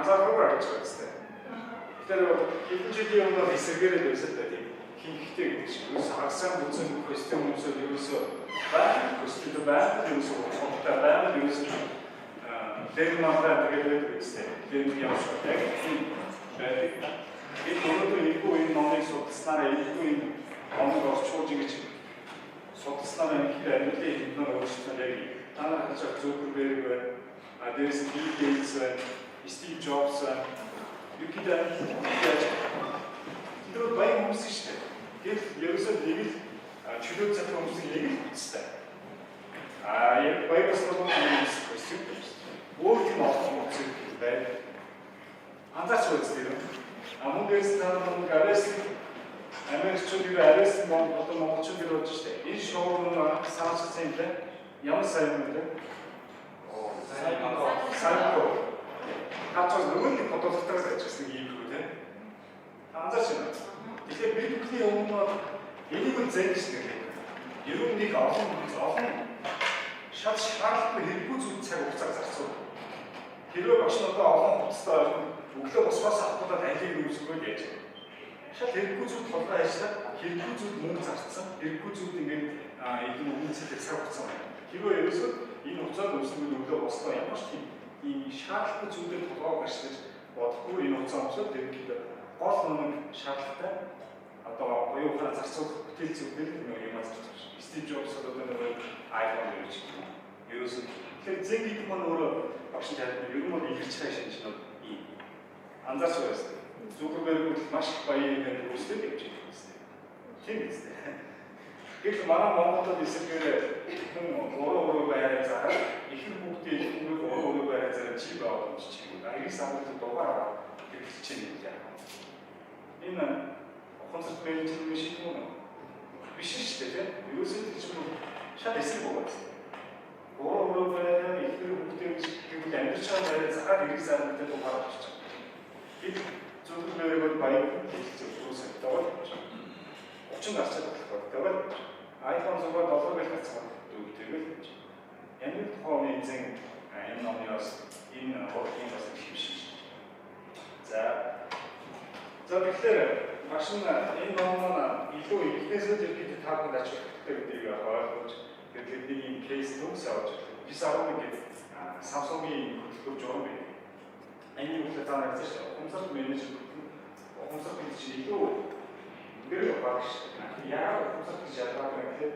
анзаарахгүй харж байгаа зү. Тэгэхээр хэдэн жилийн өмнө эсэргээрээ байсан та тийм хинхтэй гэдэг чинь ерөөсөө хагасаа бүцэн костюм өмсөд ерөөсөө байх костюм байх ерөөсөө хонтой байх ерөөсөө дэрмафаа гэдэг үстэй. Тэр явах яг тийм байдаг. Энэ өөрөөр хэлбэл энэ номыг судалснараа энэ номыг орчуулж ингэж судалснараа их амьдралын хэднээр өөрчлөлт яг танаа хаж Zuckerberg байна. Дээрээс нь Bill Gates байна. Steve Jobs байна. Юкидаа тэр баян хүмүүс шүү дээ. Гэвч ерөөсөө нэг л чөлөө цахим хүмүүсийн нэг л үстэй. Яг баярс нь хүмүүс өсөж өөр тийм олон хүмүүс байна. Анзаарч үзтээ. Мөн дээрс таамаг араас Америкчууд юу араас монголчууд юу болж штэ. Энэ шоуны саачсан юм байна. Ямар сайн юм бэ? Сайко. Хатос нөгөө нэг фотографтаас ажилласан юм шүү дээ. Анзаарч байна. Тэгэхээр бид бүхний өмнө энийг зэнж нэг. Ерөн нэг олон шат шаардлагатай хэрэггүй зүйл цаг хугацаа зарцуул. Хэрвээ багш нь одоо олон хугацаатай өглөө босгоос ахгүйдад алийг үүсгэж яаж вэ? Шат хэрэггүй зүйл толгой ажиллаад хэрэггүй зүйл мөнгө зарцсан. Хэрэггүй зүйл ингээд энэ үнцэлэг цаг хугацаа байна. Хэрвээ ерөөсөө энэ хугацаанд үүсгэж өглөө босгоо ямар ч ийм шаардлагатай зүйлээр толгойг ашиглаж бодохгүй энэ хугацаа өмсөд тэгээд гол нэг шаардлагатай одоо оюухаараа зарцуулах бүтээл зүйлээр нэг юм зарцуулж. Steve Jobs одоо нэг iPhone гэж байна. Ерөөсөө тэгэхээр зэн гэдэг маань өөрөө багш тайлбар ер нь бол илэрч байгаа шинжнүүд ийм. Анзаарч байсан. Zuckerberg маш их баян гэдэг үстэй гэж хэлсэн. Тийм үстэй. Гэвч манай Монголд эсрэгээр хүн өөрөө байраа зараад ихэнх бүгдийг өөрөө байраа зараад чи баавч чи. Аяг самбарт дугаар хэлж чинь юм. Энэ концерт менежмент шиг юм уу? Биш шүү дээ. Ерөөсөө тийч юм шат эсрэг байгаа. Өөрөө байраа ихэнх бүгдийг амьдч байгаа байраа зараад аяг самбарт дугаар авч чинь. Бид Zuckerberg баян хэлцүүлсэн таваад 30 гарчаад болох таваад iPhone зугаар доллар байлгах цаг дүүтэйгэл ямар тухайн эзэн энэ номоос энэ орхийн бас хэмшиж. За тэгэхээр маш энэ номоо илүү ихнээсээ зэрэг та бүхэнд ачаалттай гэдгийг ойлгож тэгээд нэг юм кейс төгс авч би саруу гэдэг Samsung-ийн хөтөлбөр журам байна. Энэ үгээр та нарт концерт менежер концерт хийж илүү нэр багш яа концерт хийж байгаа юм гэхээр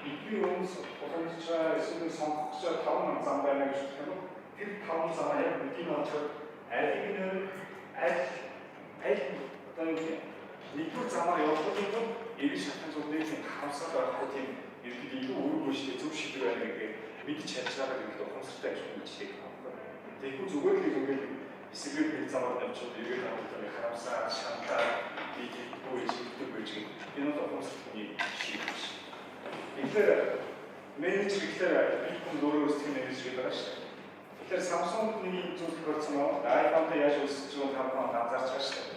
бидний хүмүүс боломжтой эсвэл сонгогч 5 зам байна гэж хэлсэн. Тэр 5 зам яг бидний онцгой алиг одоо нэгдүгээр замаар явуулах юм эргэж шатсан зүйлээс харамсаад байгаа тийм ерөнхийд илүү өөрөөр шийдэх зөв шийдвэр байна гэдэг мэдж чадж байгаа гэдэг концерттай гэж хэлдэг байна. Тэгэхгүй зүгээр л ингээд эсрэгээр нэг замаар явчихвал эргэж хамтдаа харамсаад шантаа бидгүй шийддэг байж энэ бол концертны шийдвэр. Тэгэхээр менежер гэхээр би хүн өөрөө өөрсдөө менежер гэдэг байгаа шүү дээ. Тэгэхээр Samsung-ны зүйл тохиолдсон iPhone-тай яаж үүсэж байгааг та бүхэн анзаарч байгаа шүү дээ.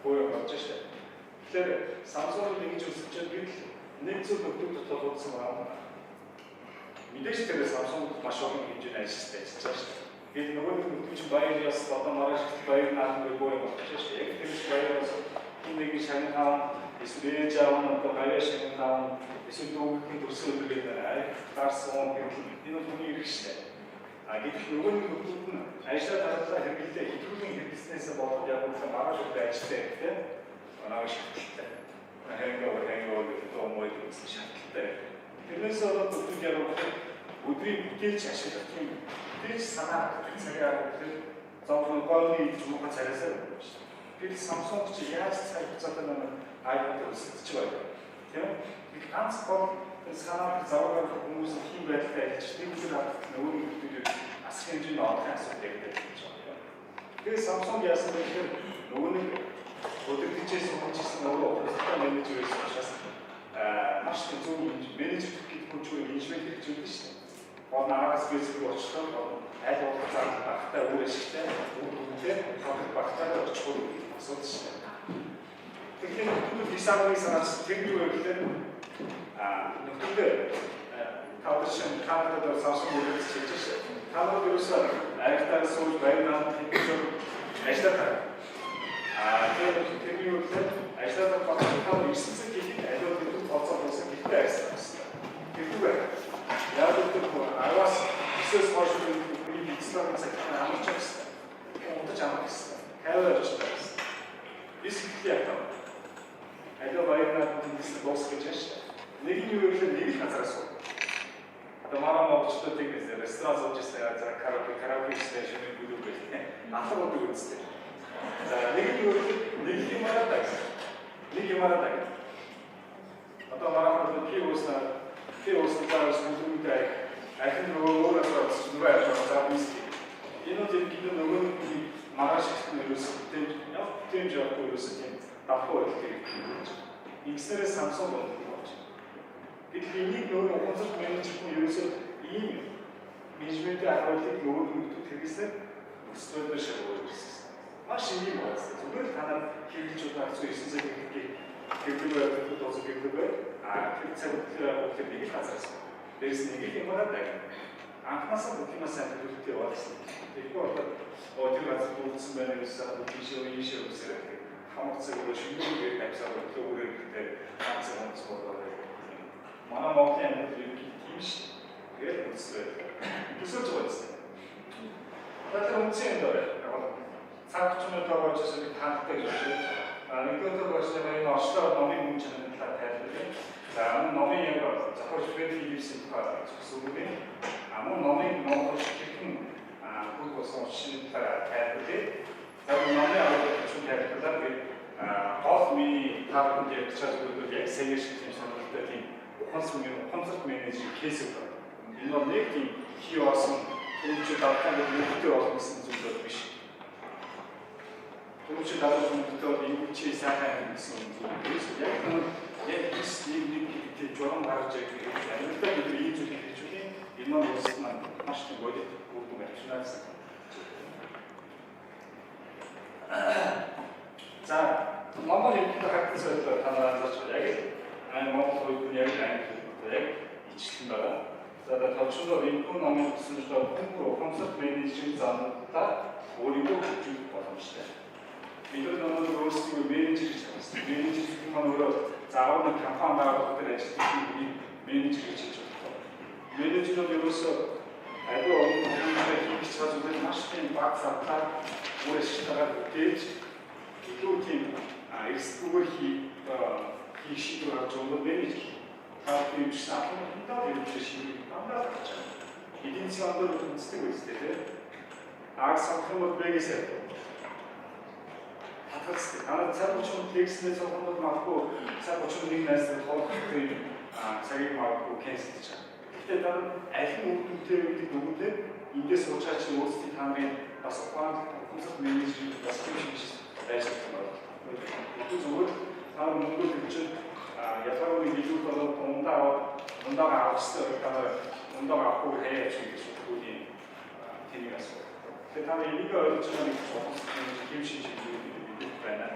Бөөг болж штэ. Тэгэхээр Samsung ингэж үсчээд бид нэг зүйл нөхдөд толгойдсон байна. Мэдээж тэр Samsung маш олон хэмжээний ажилттай ажиллаж штэ. Тэгээд нөгөө нөхдөд чинь баяраас одоо маргааш баяр наадмыг бөөг болж штэ. Яг тэр баяраас нэг шагнал хаан эсвэл жаавн одоо баяр шагнал хаан эсвэл дүүгийн төрсөн өдрөөр таарсан энэ хүний ирэх штэ. Гэвч нөгөө нөхдөд нь ажлаа дараалал хэрэглээ хэтрүүлийн хэрэгснээс болоод яг үгүй маргааш өдөр ажилладаг гэдэг манай шаардлагатай. Хэнгээ гэдэг omoi гэсэн шаардлагатай. Тэрнээс болоод бүгд яг өдрийн бүтээлч ашиглах юм. Тэр санаа цагаар тэр зовлон голны зүгөө царайсаа байна шүү дээ. Тэр Samsung чи яаж цаг хугацаатай нэг iPhone өсөж байгаа. Тийм үү? Ганц гол санаа завгаар хүмүүс хин байдлаар ажиллаж тэр нөгөө нөхдөд асар хэмжээний олон асуудал байдаг гэж байна. Тэгээд Samsung яасан бэ гэхээр нөгөө нэг өдөртөжээс хөгжсөн нөгөө оператор менежер байсан учраас маш зөв менежер гэдэг хүн чинь менежмент гэж үздэг шүү дээ. Гол наагаас бэлсэг очлоо аль болох заах багтаа үр ашигтай үүрэгтэй багтаа очихгүй асуудал шүү дээ. Тэгэхээр нөхдөд дизайнерыг санаач тэр юу вэ гэхээр нөхдөд тавшин камерад Samsung үйлдвэрлэж хийж та нар ерөөсөө айлтаар сууж байгаад хэлж ажилладаг. Тэгээд тэрний үгээр ажилладаг багтаа ирсэн цаг хийх аливаа төлөв тооцоо болсон гэхдээ ажилласан. Тэгвэл яг л араас эсвэл хойш үеийн эцлэн цагтаа амарч байсан. Унтаж амарч байсан. Хайваар ажилласан. Бисгэлээ ятаа. Аливаа баярнаа тэндээс дуусгаж байна. Нэг нь юу гэвэл нэг л газараас суу. Одоо мараа мовчтой тэгээс ресторан сууж байгаа за караоке стейшн бүлэг байлээ. Ахлах үг үзтээ. За нэг нь юу гэвэл нэг юм араадаг. Нэг юм араадаг. Одоо мараа пиуснаа цаас бүлэгтэй ахин өөрөөс зүгээр ажиллаж байгаа. Энэ үеийн нөгөө мараа шиг нэрээс тийм жоо өөрөөс тийм давхуу хэлдэг. X-ээс Samsung болдог. Тэгэхээр энийг нөгөө онцлог менежмент ерөөсөө ийм менежментийн хариултыг нөгөө нөхдөд хэрэгсээр өсвөлдөр шалгуулсан. Маш ийм байна. Зүгээр та нар хэрэглэж байгаа 9 цаг хэрэглэгийг хэрэглэж байгаа тооцоо хэрэглэж байгаа. Тэр цаг үеэр нэг хазаас. Дээрс нэг юм байна. Анхнаасаа бүхнээс төлөвлөлтөй болсон. Тэгэхээр тэр газар дүүрсэн байна гэсэн ийшээ үсрэх хамгаалцаг руу шинээр тавьсаар төлөвлөгөө хэрэгтэй хандсан онцгой. Манай Монголын амьдрал тийм шүү. Тэгээд үсрээ. Төсөөлж байгаа юм. Тэгэхээр үнцэн дээр цаг чимээ тоогоочсон би таантай гэж байна. Нэгдүгээр багштай энэ ошлоор номын хүн чанарын талаар тайлбарлая. За номын яг зохиолч Фредерикsen гэсэн үг юм. Мөн номын Монгол хэрхэн бүх болсон шинэ талаар тайлбарлая. За номын аваад чинь тайлбарлаад би гол миний таарсан яг чиглэлүүд яг саяны шиг юм сонирхолтой тийм концерт менежер кейс байна. Энэ бол нэг тийм хий болсон төлөвчд авахын нөхдөд болсон зүйл биш. Төлөвчд авах нөхдөд энэ чи сайхан гэсэн юм биш. Яг нэг журам гарч ирэх амьдтай бид ийм зүйл хийж үгүй. Энэ нь уусна маш их бодит бүрдүүг авчнаас. За номер хэлдэг хатсан зүйл танаа анзаарч байгаа. Яг Монгол үед яг ижилхэн байгаа. За товчроо энэ хүн номын төсөлд концерт менежмент заалтаа өөрийгөө хөгжүүлэх боломжтой. Бид нар өөрсдөө менежер гэж байна. Менежер гэх нь өөрөө заавал нэг компани байгуулах дээр ажилладаг менежер гэж хэлж байна. Менежер нь ерөөсөө аливаа организацийг хийж байгаа зүйл маш тийм баг сартаа өөрөө шийдвэр бүтээж илүү тийм эксплор хийх шийдвэр гаргаж байгаа менежер. Таатай юм шиг ахмадтай юм шиг андаа гарч байгаа. Эдийн засгийн онцлог үндэстэй үстэй тийм. Санхүүмд бэгээсээ. Хатгастай. Цаг учраас текстнээс сонголт магадгүй цаг 31-ээс тоолох тийм цагийг магадгүй кэнсэлж байгаа. Гэхдээ дараа аль нь үр дүнтэй гэдэг нүгдээ эндээс уучаач өөрсдийн таамын бас ухаан концепт менежмент бас хийж байж байгаа. Это зүгээр таа мөнгө төлж ялгаагүй хэлүүд болоод дундаа авах хэрэгтэй дундаа авахгүй хаяач гэж үгүйний тэнийг асуу. Тэгэхээр та энийг ойлгож байгаа нэг юм шиг байна.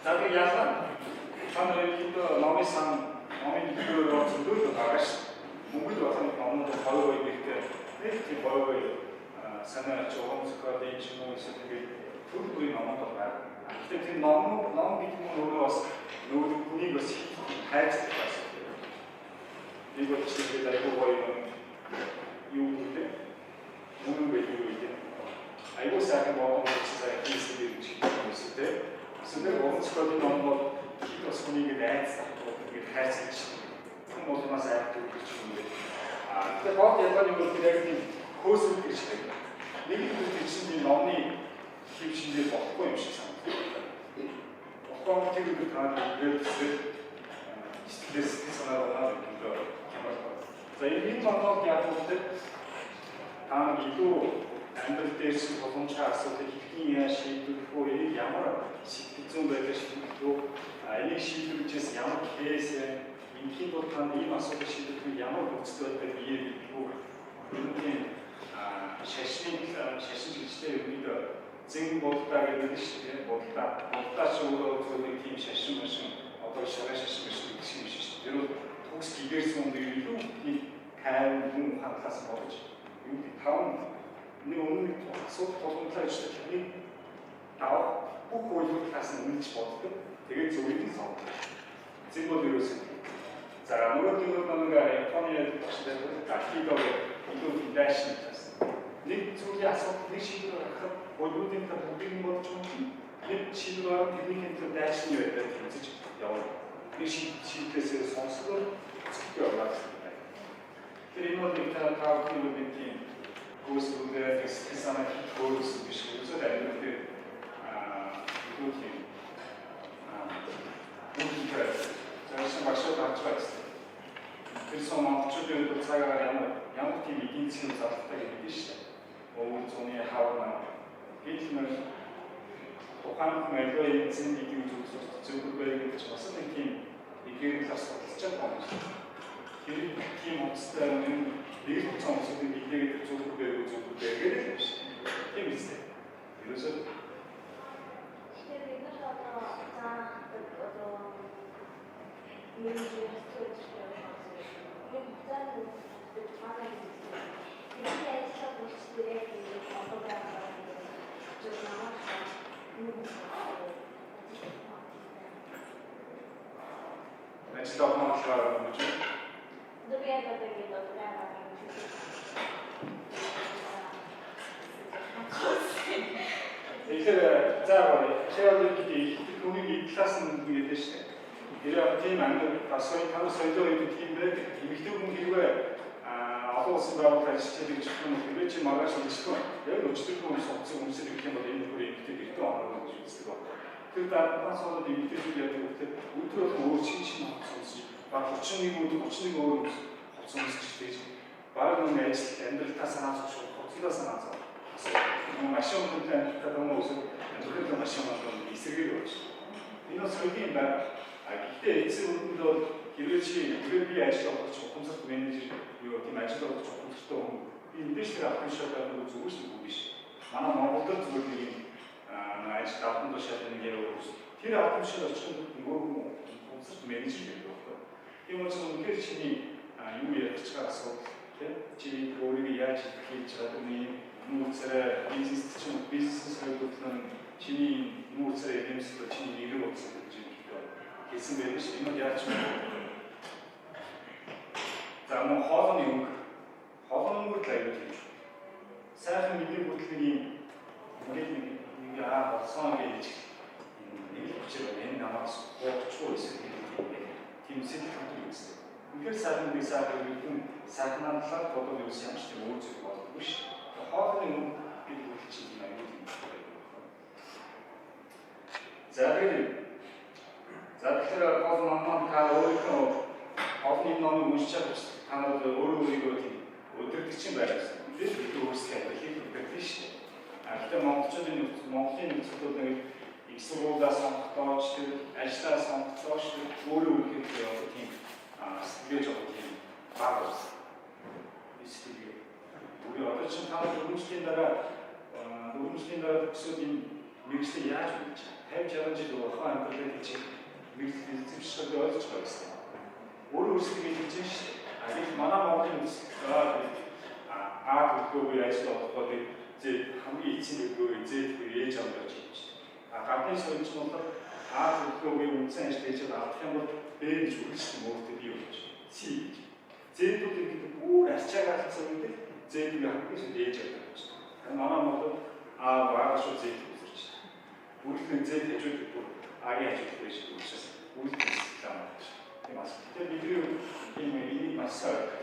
За би яасан чанарын хэд номын хэлбэрээр зөвлөлт гаргаж мөнгөд болсон номууд хоёр үеигтэй нэг тийм гоё санаа жоохон зохиолын юм уу эсвэл тэр бүрийн номууд байна. Тэгэхээр тийм ном гэдэг нь өөрөө бас нүгнийг бас хайцдаг байсан. Нэг бол чинь айгүй гоё юу гэдэг мөнгө байдаг юу гэдэг. Айгүй сайхан бодон үзсэн хийсэн юм шиг хүмүүстэй. Эсвэл онцгой ном бол бас хүнийг найзлах гэдэг хайцдаг хүн болгоноос айдаг гэж юм бэ. Тэгэхээр бод ялгааны бол яг тийм хөөсөл гэж байна. Нэг нь чинь номны хэв шинээр болохгүй юм шиг санагдав. Болохгүй тийм үг таадад стресс санаа болоод за энэ номог яг үүтэй та илүү амьдрал дээр боломжтой асуудал хэрхэн яаж шийдвэрлэх вэ? Ямар сэтгэл зүйн байдлаар шийдвэрлэх вэ? Энийг шийдвэрлэхээс ямар кейс энэхийн тулд та ийм асуудал шийдвэрлэх ямар нөхцөл байдал бий вэ? Үүний шашин жилчтэй үед зэн болдаа гэдэг шиг тийм болдаа ч өөрөө зөвхөн тийм шашин машин одоо шашин гэсэн юм шиг шүү дээ. Тэр бол төгс гэрсэн юм илүү 간, 붕, 화가서 먹었지. 여기 다음, 근데 오늘 속 도동사 주제 technique auch hochhohe Klassen umgesprochen, 되게 좋은 성. 친구들로서. 자, 아무것도 없는 폰에 시대로 악기가에 이거 대신 있었어. 네, 저기 아서 대신으로 그 보여드린 그 모든 것 좀, 네, 시도한 technique 대신이었다. 그렇지. 영어. 이 시대에서 성수를 특별 올랐습니다. 그리고 일단 다음 느낌. 그것을 우리가 텍스트상에 도를 쓰듯이 그래서 이렇게 이렇게 우리가 저희가 막셔도 할 수가 있어요. 그래서 막 주변에도 자가 양팀이 인칭을 잡다게 되시죠. 우리 종의 하우나 게임을 또 한국의 거의 인생 비교 중국의 저 쓰는 팀 이게 가서 진짜 많죠. 팀 없으면 미국 정서도 이게 쪽으로 배우게 되는 것이 게임 있어요. 그래서 значит, давно шла 이제 자, 제가들끼리 공익이 클래스는 그게 되시네. 이런 팀 안에 가서이 하고 설정이 팀인데 이미도 기류에 아도스라고 같이 제대로 지금 그렇지 말아서 지금 여기 놓치들 보면서 없지 음식 이렇게 뭐 되는 거리 이렇게 또 안 하는 거지 있어. 그러다 가서 이미도 기류에 그때 울트라 더 친친한 선수 막 고치는 거 없으면서 되지. 말은 내지 랜드를 타서 나서 튀어서 나서 마시온 분들 cada um usa a ma시온 건 이스라엘이 없지. 이런 설계인가 이때 이스라엘도 기르지 그룹이 아직도 조금 더 매니지 이렇게 말지도 조금 더 인데스가 앞으로는 조금씩 보이시. 만화 뭐부터 조금이 아직 앞으로 시작되는 게 없어. 뒤에 앞으로 시작되는 거 조금 더 매니지 되고. 이런 좀 그렇지 이후에 같이가서 지 우리가 이야기 기차들이 무엇을 비즈니스를 붙는 진이 무엇을 에비스도 진이 이름 없을 때 있으면 이런 이야기 좀 자, 뭐 허전한 것들 이렇게 사실 믿을 것들이 이게 성하게 되지 이게 구체로 맨 남아서 초에 있을 때 팀 세트 감독이 있어요. 이걸 사람들이 사람한 사람 보통 요새 함께 모으지 못하고 있어. 허전한 비디오 기치기나 이런 자들이 허전한 다 어울리고 허전한 놈이 무시하고 하나도 어울리고 어떻게 지친 거야. 그래서 또 스케일이 이렇게 되시네. 그때 멈춰진 익스로다 성토시들 에시다 성토시들 오류 이렇게 되어 팀 스튜디오적으로 팀 바로스 이 스튜디오 우리 어떤 층 하나 녹음시킨다가 독서진 믹스에 아주 있죠. 해외 챌린지도 허한 것들 있지. 믹스 시절도 어디서 저 있어요. 오류 스튜디오 있지. 이게 만화 먹는 그거 에시다 어디 이제 한국에 있지 그 이제 그 예정이었지. 가끔씩 있지만 그거 왜 운전해서 되죠? 한번 매일 좋을지 못해 비오지. 시 제도 되게 꼭 아시아가 썼는데 제도 한국에서 예정이었지. 만화 먹도 와가서 제도 있었지. 우리는 제도 해주고 해주고 계시고 있었어. 우리는 있단 말이지. 맞습니다. 미디어 이미 맞서요.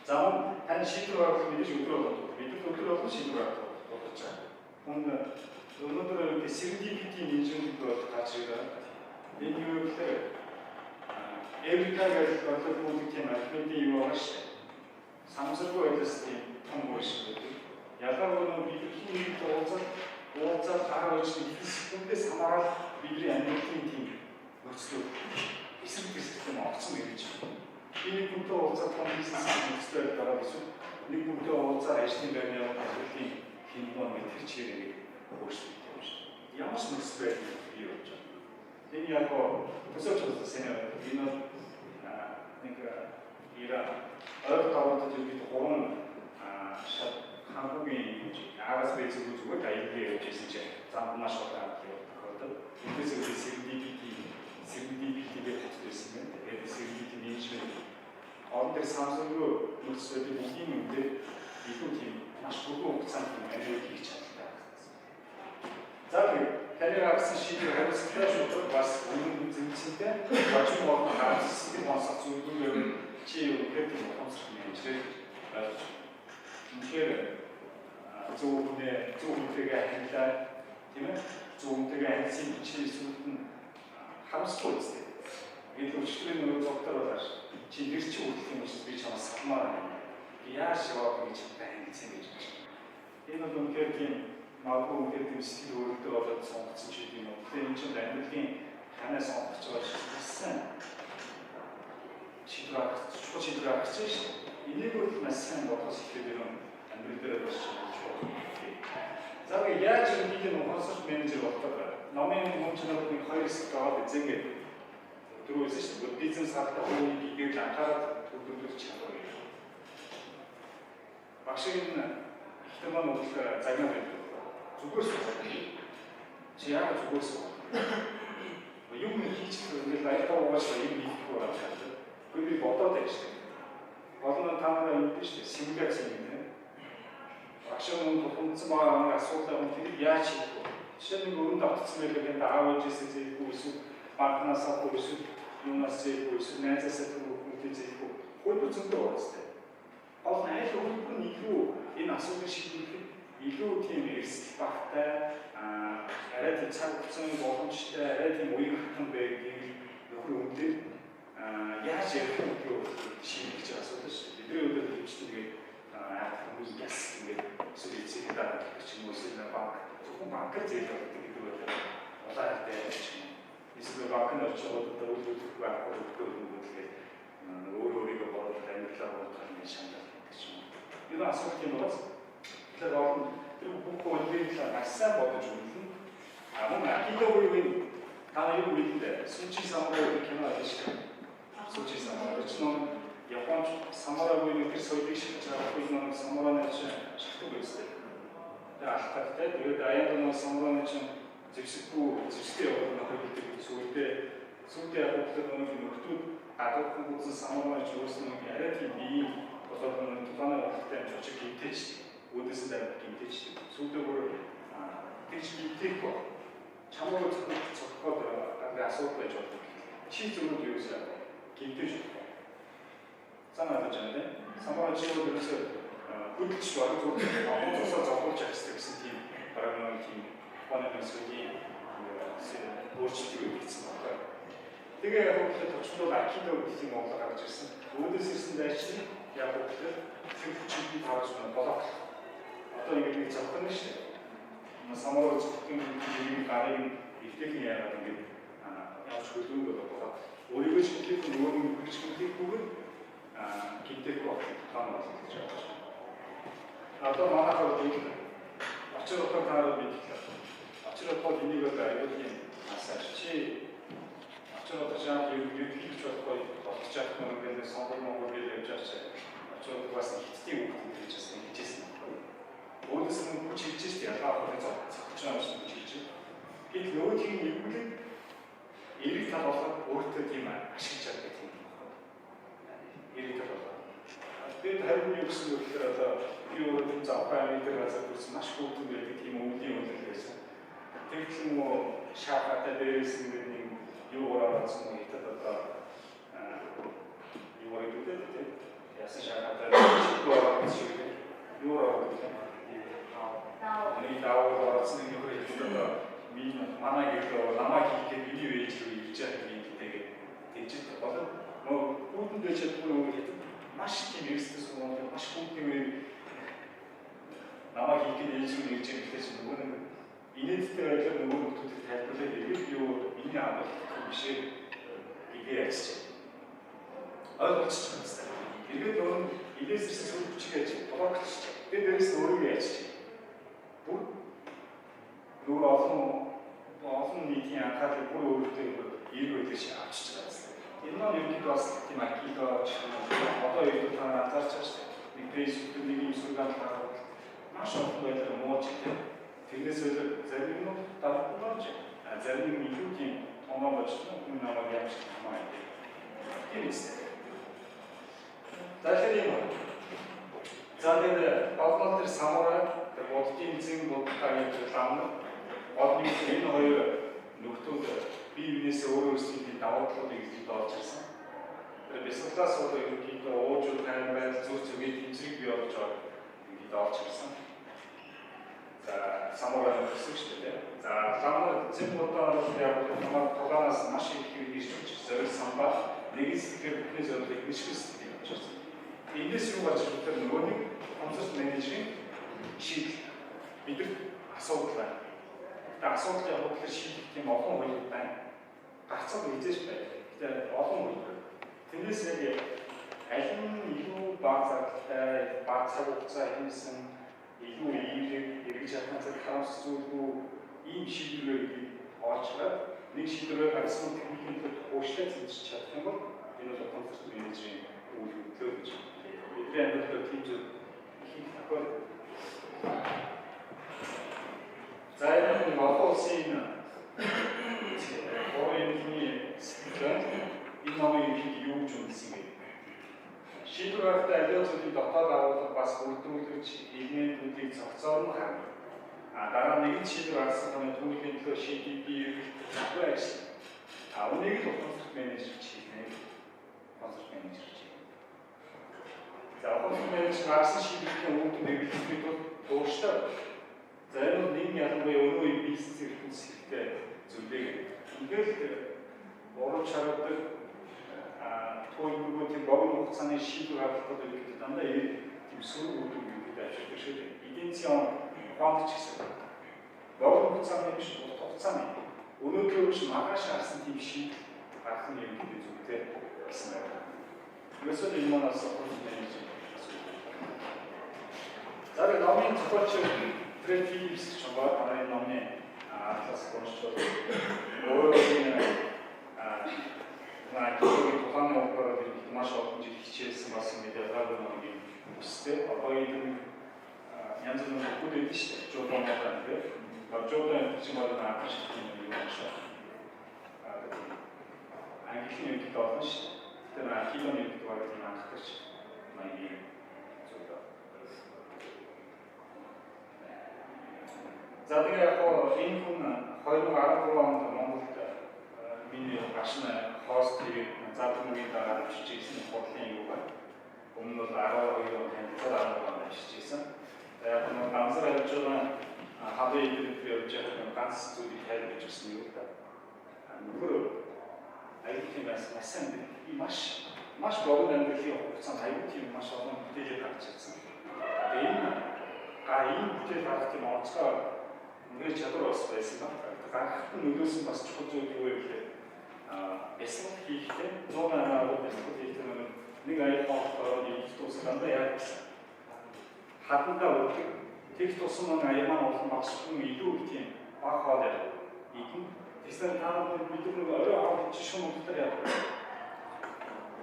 자, 한 시도하고 미리 들어도 시도하고 어떻죠? 오늘 너희들은 이렇게 serendipity 인증도 같이 인류 때 에브리카가 어떤 모든 말씀인데 이와시 삼성과 에스티 통보시거든. 약간은 미리 힘이 오자 다가오지 근데 사마라 미리 안 느낀 팀 그것도 비슷비슷한 없음 이렇지. 이부터 오자 통비슷한 스타일 따라서 이부터 오자 에스티베니아 같은 힘과 밑에 볼수 있게 양심 스프레드 이었죠. 이미 아까 부서졌을 때는 이는 그러니까 Иран, Ойрол тавтад ерөнхийдөө 3 шат 한국이 아가스 베이스 주고 다 이게 이제 zamana шатаа тохиолдол. Эндээс үгүй CBDT-гээ татсан юм. Тэгээд CBDT менежмент орон дээр Samsung руу нөхцөлөд бүгдийн үнээр илүү тийм маш хурдан хугацаанд аниуг хийж чаддаг. За тэгээд таны гаргасан шийдвэр хариуцлагатай шууд бас үнэн зэнцэнтэй бачим орон хаалт систем онцлог зүйлүүд чи үнэхээр тийм онцлог менежмент ойлгож. Тэгэхээр зөвхөнтэйгээ харилцаа тийм ээ зөвхөнтэйгээ харилцсан бичгийн сүлд нь харамсгүй үстэй. Гэтэл өчигдрийн нөгөө доктор болоош чи нэр чи үлдэх юм шиг би чамаас салмаар байна. Яаж яваад гэж хэлсэн гэж байна. Энэ бол үнэхээр тийм магадгүй үнэхээр тийм сэтгэл өөртөө болоод сонгоцсон ч юм уу. Тэгэхээр энэ чинь амьдралын танаас сонгож байгаа шилжсэн. Чухал гарч шүү дээ. Энийг бол маш сайн бодож хэлэх юм. Амьдрал дээр бас за яаж энэ консалт менежер болдог номын хүнчнүүдийн 2 стад эзэнгээ дөрөвс шүү дээ бизнес хатаа өөрийн биеийг анхаарал төвлөрүүлж чадвар. Багшийн ихтэмэн бол загнаа байдаг. Зүгээрс чи яагаад зүгээрс юм хийчих ингээд лайфаа угаасаа юм хийхгүй байна. Гэхдээ би бодоод байж тээ. Болно та нараа юм биш үү? Симуляц юм нэ. Багшийн тохиолдсон байгаа асуудал нь тэр яаж хийх вэ? Жишээ нь өрөнд автсан байлгүй аав ээжээсээ зээхгүй эсвэл банкнаас авахгүй эсвэл юунаас зээхгүй эсвэл найзаасаа түүхүүдээ зээхгүй хөл зүйтэй болстой. Олон айл хөлбөр нь илүү энэ асуудыг шийдвэрлэхэд илүү тийм эрсдэл багтай арай тийм цаг хугацааны боломжтой арай тийм үеийн хатан байдгийг нөхөр үнээр яаж ярих вэ гэж шийдэж байгаа асуудал шүү. Бидний өдөр хэмждэг хүмүүс яс ингээд сүлжээ дараа гэх юм уу эсвэл зөвхөн банкар зээлдэг гэдэг бол улаантай юм. Эсвэл банкны очоод өөрөлдөх байхгүй гэдэг өөрийгөө бодох амьдралаа бодох юм шаналт гэдэг юм. Энэ асуулт юм бол тэгэхээр орон тэр бүх үйлдэл асаа бодож үлдэн. Мөн акидогийн та юу хэлдэг сүнчи самурай кино ажиж байна. Сүнчи самурай ч Японч самурайгийн тэр соёлыг шилжиж авахгүй нэг самурайны шилдэг байсан. Тэгээд алтайтай тэгээд аянд нэг самурайны зэвсэгтэй явах гэдэг сүйдээ явуулдаг нэг нөхдүүд гадаад хүмүүс самурайч өөрснөө арай тийм бие болоод нэг тулааны болтой юм чочиг гинтэж үүдээс дээр гинтэж сүйдээ бүр тэгж гинтэхгүй чамруу цогцоход асуудал байж болно. Чи зөвхөн юу гэсэн гинтэж санаад байна тийм. Самурай чигээр ерөөсөө хөдөлж байгаа зүгээр амын тусаа зовлож явах гэсэн тийм програм тийм фонограмсгийн өөрчлөлт хийсэн байна. Тэгээ яг хөдлөлт төвчнүүд акидо гэх юм уу гарч ирсэн. Өөдөөс ирсэн дайчин яг хөдлөлт фьючерийг харж байна болоо. Одоо ингэ нэг зөвхөн шүү дээ. Самурай зөвхөн нэг гарыг ихтэйхэн яагаад ингэ явж хөлөөд болоо. Өөрийгөө шилжүүлэх нөгөө нэг хүчлийг бүгд гинтэх план болж байгаа. Одоо манайх бол очир утга таараа бидлээ. Очир утга энийг аюул юм асаач чи очир утга жаа юу хийж болохгүй болгож чадах юм гэдэг сонгол гэж явж байгаа. Очир утгаас хиттэй үг хэлжсэн хийжсэн. Өөдөөс нь хүч хэлжсэн тийм ялгаа цогч байгаа юм хийж. Гэтэл нөгөө тийм нэгүлэг эрэг тал болох өөртөө тийм ашиглаж чаддаг юм. Эрэг тал болох. Тэгээд харин юу гэсэн үг гэхээр одоо би өөрөө завхаа метр газар бүрсэн маш хүүхэн байдаг тийм өвлийн үйлдэл байсан. Тэгтэл нөгөө шахатай дээрээс нэг юу гаргасан юм ихэд одоо юу гэдэг вэ? Яасан шахатай юу нэг даавар гаргасан юм хэрэг одоо манай гэрээ намайг хийхэд миний вэж рүү ирж байгаа юм тэгээд тэгжээд болоо нөгөө хүүхэн дэж чадахгүй нөгөө хэд маш тийм эрсдэл суулгах маш хүүхэн үе намайг хийхэд ээж рүү ирж байгаа гэхээс нөгөө нэг инээдтэй байдлаар нөгөө хүмүүсийг тайлбарлаад ирэх юу миний амлах биш игээ яцчих. Ойлгочих юмстай. Тэгээд нөгөө илээс ирсэн сүр хүчийг яаж блокччих. Тэгээд дээрээс өөрийгөө яцчих. Бүр нөгөө олон нийтийн анхаарлыг бүр өөртөө эрг өгдөг шиг авчиж байгаа юм. Энэ маань ерөнхийдөө бас тийм акидо ч юм уу одоо ерөнхийдөө та анзаарч байгаа шүү дээ. Нэг фэйсбүүк дээр нэг юм сургаал гаргаад маш олон байдлаар мууч тийм. Тэрнээс зарим нь дараагаар зарим нь илүү тийм томоо болчихсон хүн намайг яаж хамаа юм. Тийм үстэй. Тэгэхээр юм. За тэгээд балбал дээр самурай бодгийн зэн бодтагийн лам одны энэ хоёр нөхдүүд бие биенээсээ өөрөө өөрсдийн даваатлуудыг эзэлж олж ирсэн. Тэр бясалгаас бол ерөнхийдөө уужууд тань байдал зүг зүгийг тэмцэрэг бий болж байгаа ингээд олж ирсэн. За самурай гэсэн шүү дээ. За ламар зэн бодоо яг хамаа тоглоомоос маш их ирж зориг самбаа нэгэн сэтгэл бүхний зорилгыг мишгэс гэдэг болж байна. Эндээс юу гарч ирэх вэ? Нөгөө нэг концерт менежерийн шийдэл бид асуудал байна. Асуудал явах гэхээр шийдэх тийм олон үйл байна. Гацсан үзэж байна. Тэгэхээр олон үйл. Тэрнээс яг аль нь илүү бага заргалтай, бага цаг хугацаа хийсэн, илүү эерэг, эргэж чадсан цаг харамс зүйлгүй ийм шийдвэрийг олжгаад нэг шийдвэрээ гаргасан техникийн уушлаа зэмжиж чадах юм бол энэ бол концерт менежерийн үйл хөдлөл гэж бидний амьдралд тийм зүйл хийх тохиол. За энэ олон улсын орны сэтгэл энэ номыг юу гэж үнэлсэн бэ? Шийдвэр гаргахад аливаа зүйлийн дотоод агуулга бас бүрдүүлж элементүүдийг зохицоор нь харна. Дараа нэгэн шийдвэр гаргасан समय түүнийхээ төлөө шийдвэр бий зохион ажиллана. Үнийг л концерт менежер хийх. Концерт менежер хийх. За концерт менежер гаргасан шийдвэрийн үр дүн нэрлэхэд бол дууштай. За энэ бол нэг ялангуяа өнөө бизнес эрхтэнс хэрэгтэй зүйлээ. Ингээд уран чаргадаг төвлөрүүд богино хугацааны шийдвэр гаргахад үүрэгтэй дандаа тийм сөрөг үр дүн үүрэгтэй ажилладаг шүү дээ. Иденцион фонд ч гэсэн богино хугацааны биш урт хугацааны өнөөдрөөс маргааш харсан тийм шийдэл гаргах нь ерөнхийдөө зүйтэй гэсэн байна. Ерөөсөө энэ манаас концерт менежер. За энэ номын зохиолч Фред Филлипс ч байгаа энэ номны атлас конструкт өөрөө энэ тухайн угаар маш олон жил хичээлсэн бас медиагаар номын үстэй одоо энэ янз бүрийн бүхэл байдаг шүү дээ. Жодон байна тийм. Жодон чинь бол нааш тийм юм шиг. Английн үед болно шүү дээ. Тэр акидоны үед бол тийм анхдагч маягийн зүйл. За тэгээ яг энэ хүн 2013 онд Монголд миний гашна хост тэгээд задлмгийн дараа бичиж ирсэн хурлын юу байна. Өмнө нь 12 он танилцаад 11 он бичиж ирсэн. Яг нь ганцаар явж байгаа хавь интернет явж байгаа ганц зүйлийг тайлбарж ирсэн юу гэдэг. Нөхөр аюул тийм байсан маш богино амьдралын хугацаанд аюул тийм маш олон бүтээлээ гаргаж ирсэн. Тэгээд энэ бүтээл гаргах тийм онцгой ингээд чадвар бас байсан байна. Гаргахад нөлөөсөн бас чухал зүйл юу вэ гэхээр бясалгал хийхдээ 100 бясалгал хийхдээ нэг аяг хоолтоор нэг тусгандаа яг гэсэн. Хатандаа өгдөг. Тэг тусам аяг маань олон багшгүй илүү тийм баг хоол идэн. Тэсэр таамаг бидний орой авах шум утгаар яа.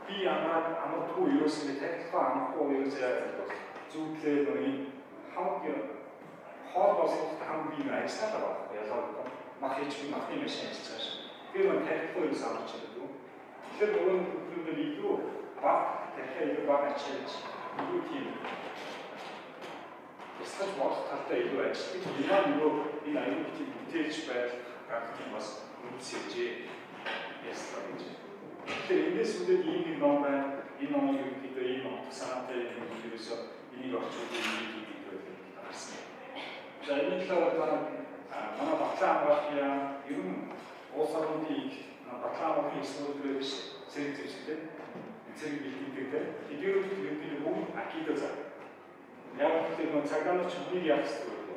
Би амаргүй ерөөсөө тахилгаа амаргүй ерөөсөө яа. Зүудлээ нэг хамаг хоол болсод хамгийн ажиллаад байгаа. Ялангуяа мах хийж махны машин ажиллаж байгаа шүү. Тэр нь тахилгаа юу самарч байдаг. Тэгэхээр нөгөө бүхнээр илүү баг дахиад илүү баг ачиж илүү тийм бясалгаж болох талтай илүү ажилладаг. Яа нөгөө энэ аюул тийм бүтээж байдал гаргах юм бас үнсэжээ яслаа гэж. Тэгэхээр эндээс үүдээд ийм нэг ном байна. Энэ номыг ерөнхийдөө ийм санаатай юм ерөөсөө энийг орчуулж ийм гарсан. За энэ талаар манай батлан хамгааллын ер нь улс орнуудын батлан хамгааллын эсрэг биш зэрэг зэвсэгтэй зэрэг бэлтгэдэг. Эдгээр ерөнхийдөө бүгд акидо зав. Яг тэр нэг цагаанч хүнийг яах вэ?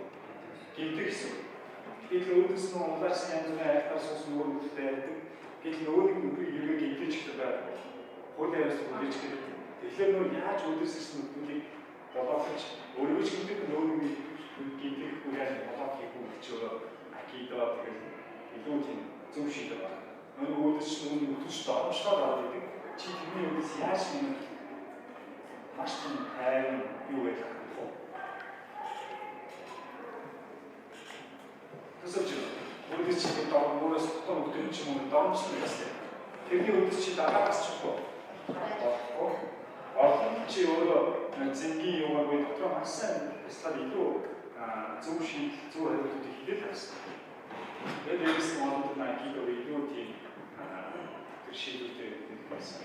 Гинтэг гэсэн. Тэгэхээр өөдөөс нь улаарсан янз бүрийн айлтар суус нүүрүүдтэй байдаг. Гэтэл нөгөө нэг нүрийг ерөөг гинтэж гэдэг байна. Хуулийн яс хүлээж гэдэг. Тэгэхээр нөгөө яаж өөдөөс нь нүрийг болоохч өөрөө ч гэдэг нөгөө нэг гинтэг үгээр болоох хийх үгчөө акидо тэгэл илүү тийм зөв шийдэл байна. Нөгөө өөдөөс чинь өтөж доромжлоод аваад идэг. Чи тэрний өөдөөс яаж нэг маш том хайр юу байх вэ? Тэсэж өөдөөс чи доромжлоос том өдөр ч юм уу доромжлох гэсэн. Тэрний өөдөөс чи дараагаас ч болохгүй. Чи өөрөө зингийн юугаар би дотор маш сайн стад илүү зөв шийдэл зөв хариултыг хийгээд байсан. Дээрээс нь одоо найкиг өөрөө тийм тэр шийдвэртэй байсан.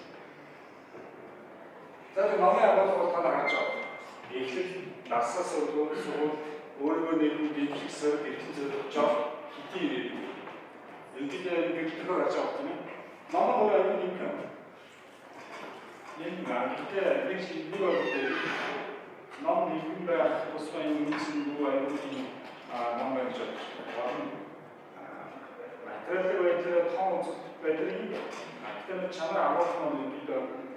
За намайг аваад танаа гарч аваа. Эхлэл насаас өөрөө нэг бэлтгэсээр эргэн зөвлөж хитий эндээ бэлтгэх гарч авах тийм ээ. Намайг өөрөө нэг юм. Энэ гэдэг нэг болтой ном нэгэн байх усбай үнсэн дуу аюулын намайг жоо. Материал байдлаар том байдлын тэгэхээр чанар агуулсан бид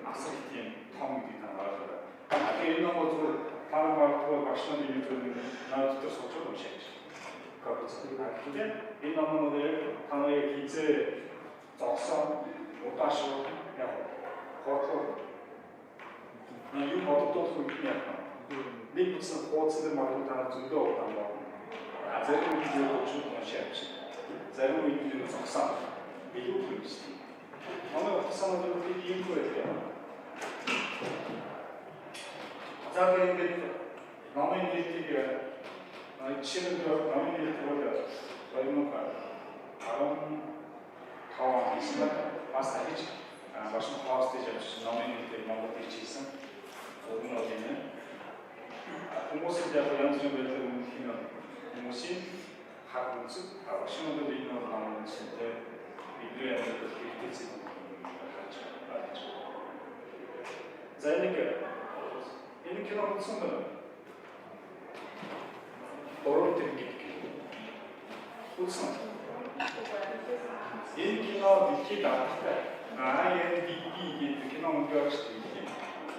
асар тийм том гэдэг байгаа. Тэгэхээр энэ ном зүгээр тань магадгүй багшны юм наад дээр сууж байгаа юм шиг. Тэгэхээр энэ номын таныг хизээ зогсоо удаашгүй яг хотлоо юу боддоо хүн яах вэ? Нэг бүсэн хуудасны магадгүй танаа зөндөө удаан байна. Зарим үед юу ч уншаач. Зарим үед юу зогсоо илүү юм шиг. Манай утасанд юу ийм байдаг. За тэгээд намын нийтийг жишээлбэл намын нийт бол баярмаг 15 хийсэн бас хийж маш их хост хийж авч намын нийтийг Монгол хийсэн. Өөрөөр хэлбэл хүмүүсд яг янз бүрийн байдлаар үнэлэх нь хүмүүсийн хаг үндэс авашнууд энэ намын нийттэй бидний амьдралд хэрэгцээ байна. За энэ кино үзсэн байна. Бороо гэдэг. Үзсэн. Энэ кино дэлхийд авахтай. Энэ гэдэг кино өнгөрч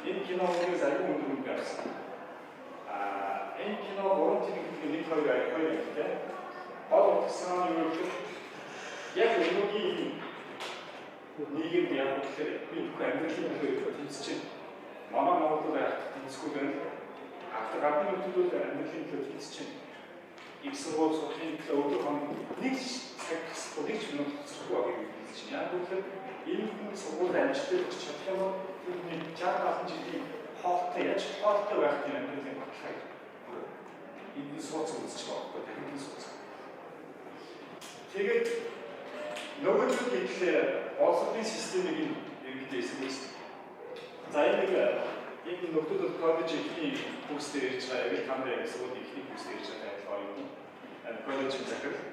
энэ кино өнгөрөөс аюул өндөр байсан. Энэ кино бороо гэдэг нэг хоёр гэдэг. Гол утсан нь юу вэ? Яг өнөөгийн нийгэм яг тэгэхээр би амьдралын төлөө тэмцэж байна. Манай Монголд байх тэмцэхгүй байна. Гадны нөхцөлд амьдралын төлөө тэмцэж байна. Их сургууль сурахын төлөө өдөр хоног нэг цаг тасахгүй нэг ч минут хоцрохгүй байгааг хэлж байна. Яг үгээр энэ сургууль амжилттай өгч чадах юм бол энэ 60 жилийн хоолтой яаж хоолтой байх юм амьдралын баталгааг энэ сууц үзэж байгаа байхгүй дахин сууц. Тэгээд нөгөө гэтэл олонний системийг иргэдээ эсвэлсэн. За энэ нөхдөд коллеж ихний курсээр ирж байгаа яг танд яг сургууль ихний курсээр ирж байгаа юм. Коллежийн захирал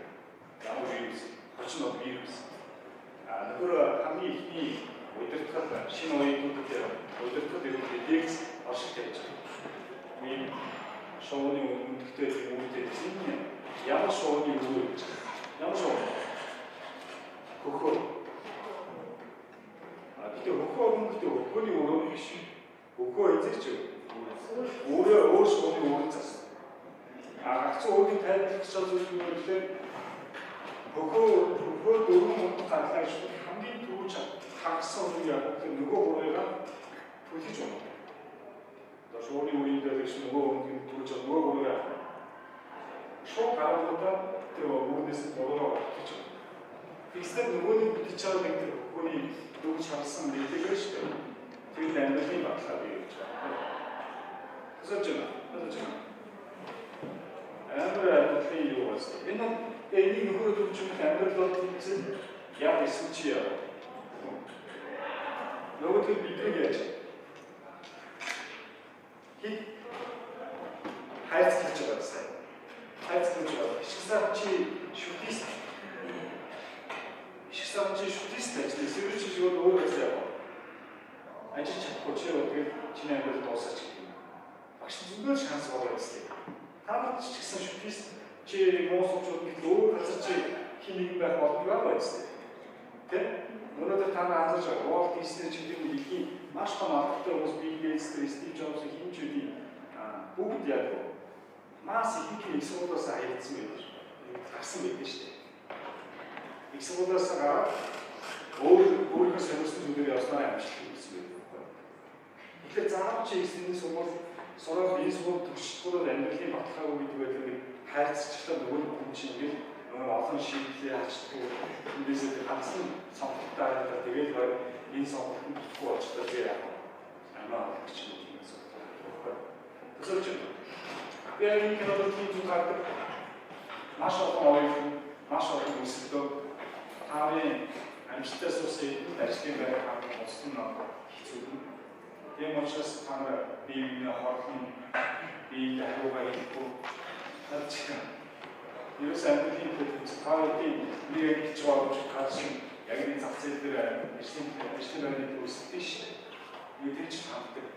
ямар вирус, хочин вирус. Нөхөр хамгийн ихний удирдлагад шинэ оюутнуудад удирдлагад ирэх дэгс оршиж тавьж байгаа. Ийм шоуны үндэхтэй үүрэгтэй ямар шоуны үүрэг ямар шоу хөхөө тэгээ хөхөөний өрөө биш хөхөө эзэрч өөрөө шоуны үүрэг зас агцсан өөрийн тайлбарлах зүйл нь үлээ хөхөө дөрвөн мөнгө гарлаа шүү хамгийн түрүүч хагсан үе яг нөгөө өөрийгөө төлөж байна. Одоо шоуны үеийн дээр ч нөгөө өөрийн түрүүч нөгөө өөрийгөө шоу гаргахад тэр өөрөөс нь боолоо авчих. Тэгсээр нөгөөний бүтэж байгаа нэг тэр хөхөөний дүүж харсан мэдээгээр шүү дээ. Тэр амьдралын баталгаа бий гэж байна. Тэсэж байна. Амьдралын юу вэ? Энэ нөхөр төвчмөд амьдрал бол тийм яг эсвэл чи яа. Нөгөө тэр бидний яаж хит хайцлж байгаа гэсэн. Хайцлж байгаа. Шигсаа чи шүтист. Шигсаа чи шүтист гэж эсвэл чи өөрөө яах вэ? Ажиж чадахгүй чи өөрөө чиний амьдрал дуусаач гэх юм. Багш зүгээр шанс байгаа гэсэн. Та ч гэсэн шүтист чи моосчууд нэг өөр газар чи хин нэг байх боломжтой байсан. Тэ? Өнөөдөр та анзаарч байгаа Walt Disney чиглэлийн дэлхийн маш том албатай хүмүүс Bill Gates, Steve Jobs хэмжээний бүгд яг мас их их сургуулиас хаягдсан байдаг. Гарсан байдаг шүү дээ. Их сургуулиас гараад өөрийнхөө сонирхсан зүйлээр явснаар амжилт хийсэн байдаг. Тэгэхээр заавал чи эсний сургууль сураад энэ сургууль төгсчдгүүрээр амьдралын баталгаагүй гэдэг байдаг нэг хайрцагчлаа нөгөө хүн чинь ингээл нөгөө олон шийдлээ хачдаг. Эндээсээ ганцхан сонголттой хараад тэгээд энэ сонголтод тухгүй болчихлоо гэж яах вэ? Амаа гэж юм байна. Тэсэрч би энэ кинод тийм зүгээр маш олон оюун маш олон үсэлтөө таарын амжилтаас үсээ ажлын байр хамгийн усан нь хэцүү. Тийм учраас та нар биеийн хоолны биеийн хариугаа хийхгүй надчиг. Юу самбилын төдөлтөйн нэг гэж бодож гарсан яг энэ зах зээл дээр ажлын байрны төсөл биш. Юу ч хамтдаг.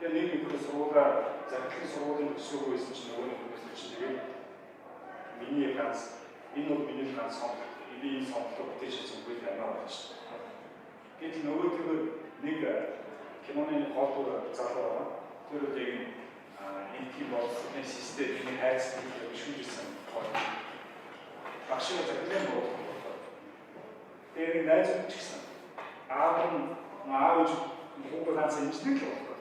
Яг нэг сургуулаа захидлын сургуулийн төсөөгөө байсан чинь нөгөө хүмүүс чинь тэгээд миний ганц энэ бол миний ганц сонголт. Энэ сонголтоо бүтээж үзэхгүй байна гэж. Гэтэл нөгөө нэг киноны хоолтор залуу байна. Тэр үед яг энэ тийм болсон системийн хайрцаг шүүжсэн байна. Багшаа захидлын бодлого. Тэгээд найз ч гэсэн аав хүүхд ганц инженер л байна.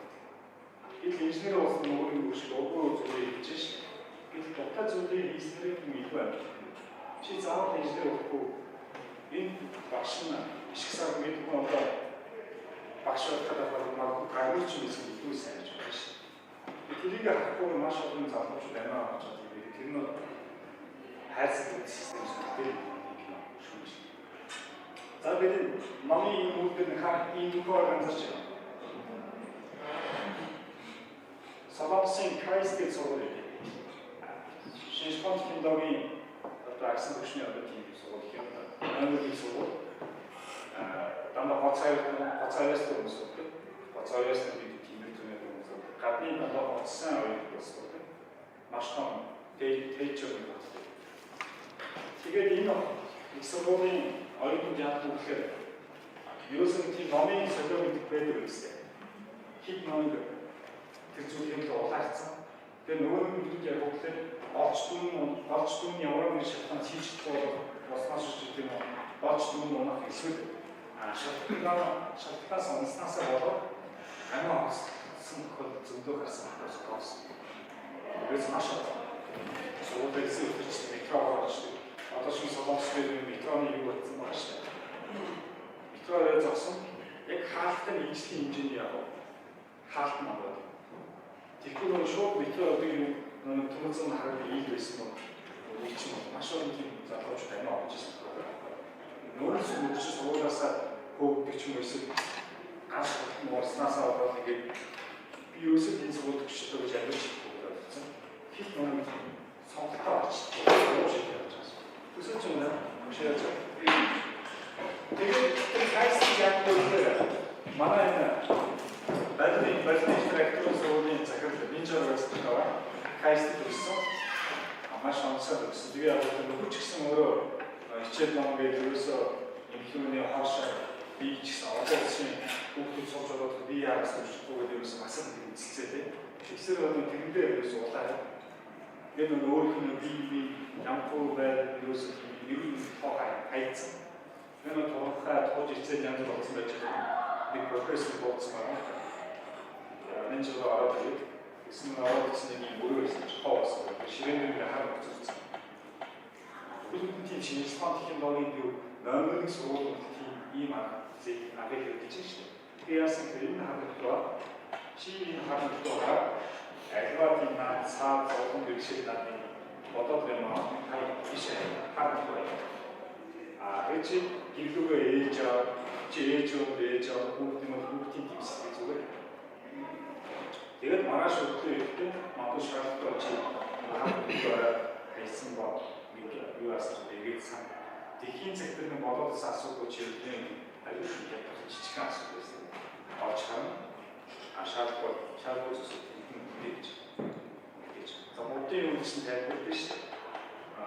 Гэтэл инженер болсон өөрийн үүрэг өөрөө зүгээр хийж шээ. Гэтэл дутаа зүйлийг хийснээр юм илүү байна. Чи заавал инженер болохгүй энэ багш нь ишг сар мэдгүй одоо багш болоод магадгүй гаргуулж байсан илүү сайн гэж байна шээ. Тэрийг харахгүй маш олон залуучууд байна гэж байна. Тэр нь хайрцаг систем зүйл шүүж. За бид намын энэ үлдэн хаа энэ гоор анзаарч байна. Солонгосын Крайст гэж сургууль. Шинжлэх ухааны одоо агсан төвчний одоо тийм сургууль юм да. Америкийн сургууль. Дандаа гоцааяас төгсөв. Гоцааяас бид тийм түүний төгсөв. Гадны дандаа гоцсан оюут болсон. Маш том тээж юм байна. Тэгээд энэ их сургуулийн оюутнууд яах вэ гэхээр ерөөсөн тийм номын солио гэдэг байдаг гэсэн. Хит номыг тэр зүйлийг улаарсан. Тэгээ нөгөө хүмүүс яг хөглөө олж дүн ямар нэг шалтгаан хийж болох болсноос ч гэдэг нь олж дүн унах эсвэл шалтгаан сонснасаа болоод амиа олсон тохиолдол зөндөө гарсан болохоос. Тэгээс маш суулгаас өтөж метро орж одоо шинэ солонгос дээр метроны юу болсон байна шүү дээ. Метроор зогсон яг хаалттай нийслэлийн хэмжээний яг хаалт маа. Тэгэхээр нөгөө шууд метро одоо юу төмөцөн хараад ийг байсан бол нэг ч маш олон тийм залууч байна гэж байна. Нөөц мөч суулгаасаа хөөгдөж ч юм эсвэл ганц морснаасаа болоод ингээд би юусэл энэ суулгад өгчтэй гэж амьдч болсон. Хит нэг сонголтоо очиж байгаа. Төсөлч юм аа. Шийдэж. Тэгээд хайс яг дээр манай энэ балетын директор сургуулийн захирал Минжар байсан байгаа. Хайст төрсөн. Маш онцгой төрсөн. Тэгээ яг нөгөө ч гэсэн өөрөө хичээл номыг ерөөсөө имплементийн хаашаа би ч гэсэн одоо чинь хүүхдүүд сууж байгаа би яагаад суучихгүй гэдэг ерөөсөө асар их үзэлцээ тийм. Тэгсэр одоо тэрэндээ ерөөсөө улаа. Тэгээд нөгөө өөрийнх нь би ямпуу байр ерөөсөө ер нь хайцсан. Тэгээд тодорхой тууж ицээд янз бүр болсон байж байгаа. Би профессор болсон байна. Энэ ч ороод ирээд гэсэн ороод ирсэн нэг өөрөө ирсэн ч хаваас ширээний хараа үзсэн. Бүгд тийм шинжлэх ухааны технологийн юу номерын сургууль тийм ийм зэг авах гэж байна. Тэгээ яасан гэвэл энэ хаалтлаа чи энэ хаалтлаа альва тийм цаа зовхон бэрхшээл надад бодоод байна хай биш хаалтлаа. Гэж гэрлүүгээ ээж хүүхдийн төвсгэй зүгээр. Тэгээд маргааш өглөө ихдээ магадгүй шалгалт очиж хайсан бод юу асууж тэгээд сан. Тэхийн зэгтэр нэг болоод асууж ирсэн аюул шиг жижигхэн асуулт байсан. Олж харна. Шалгалт гэж. За модын үйлчлэл тайлбар биш.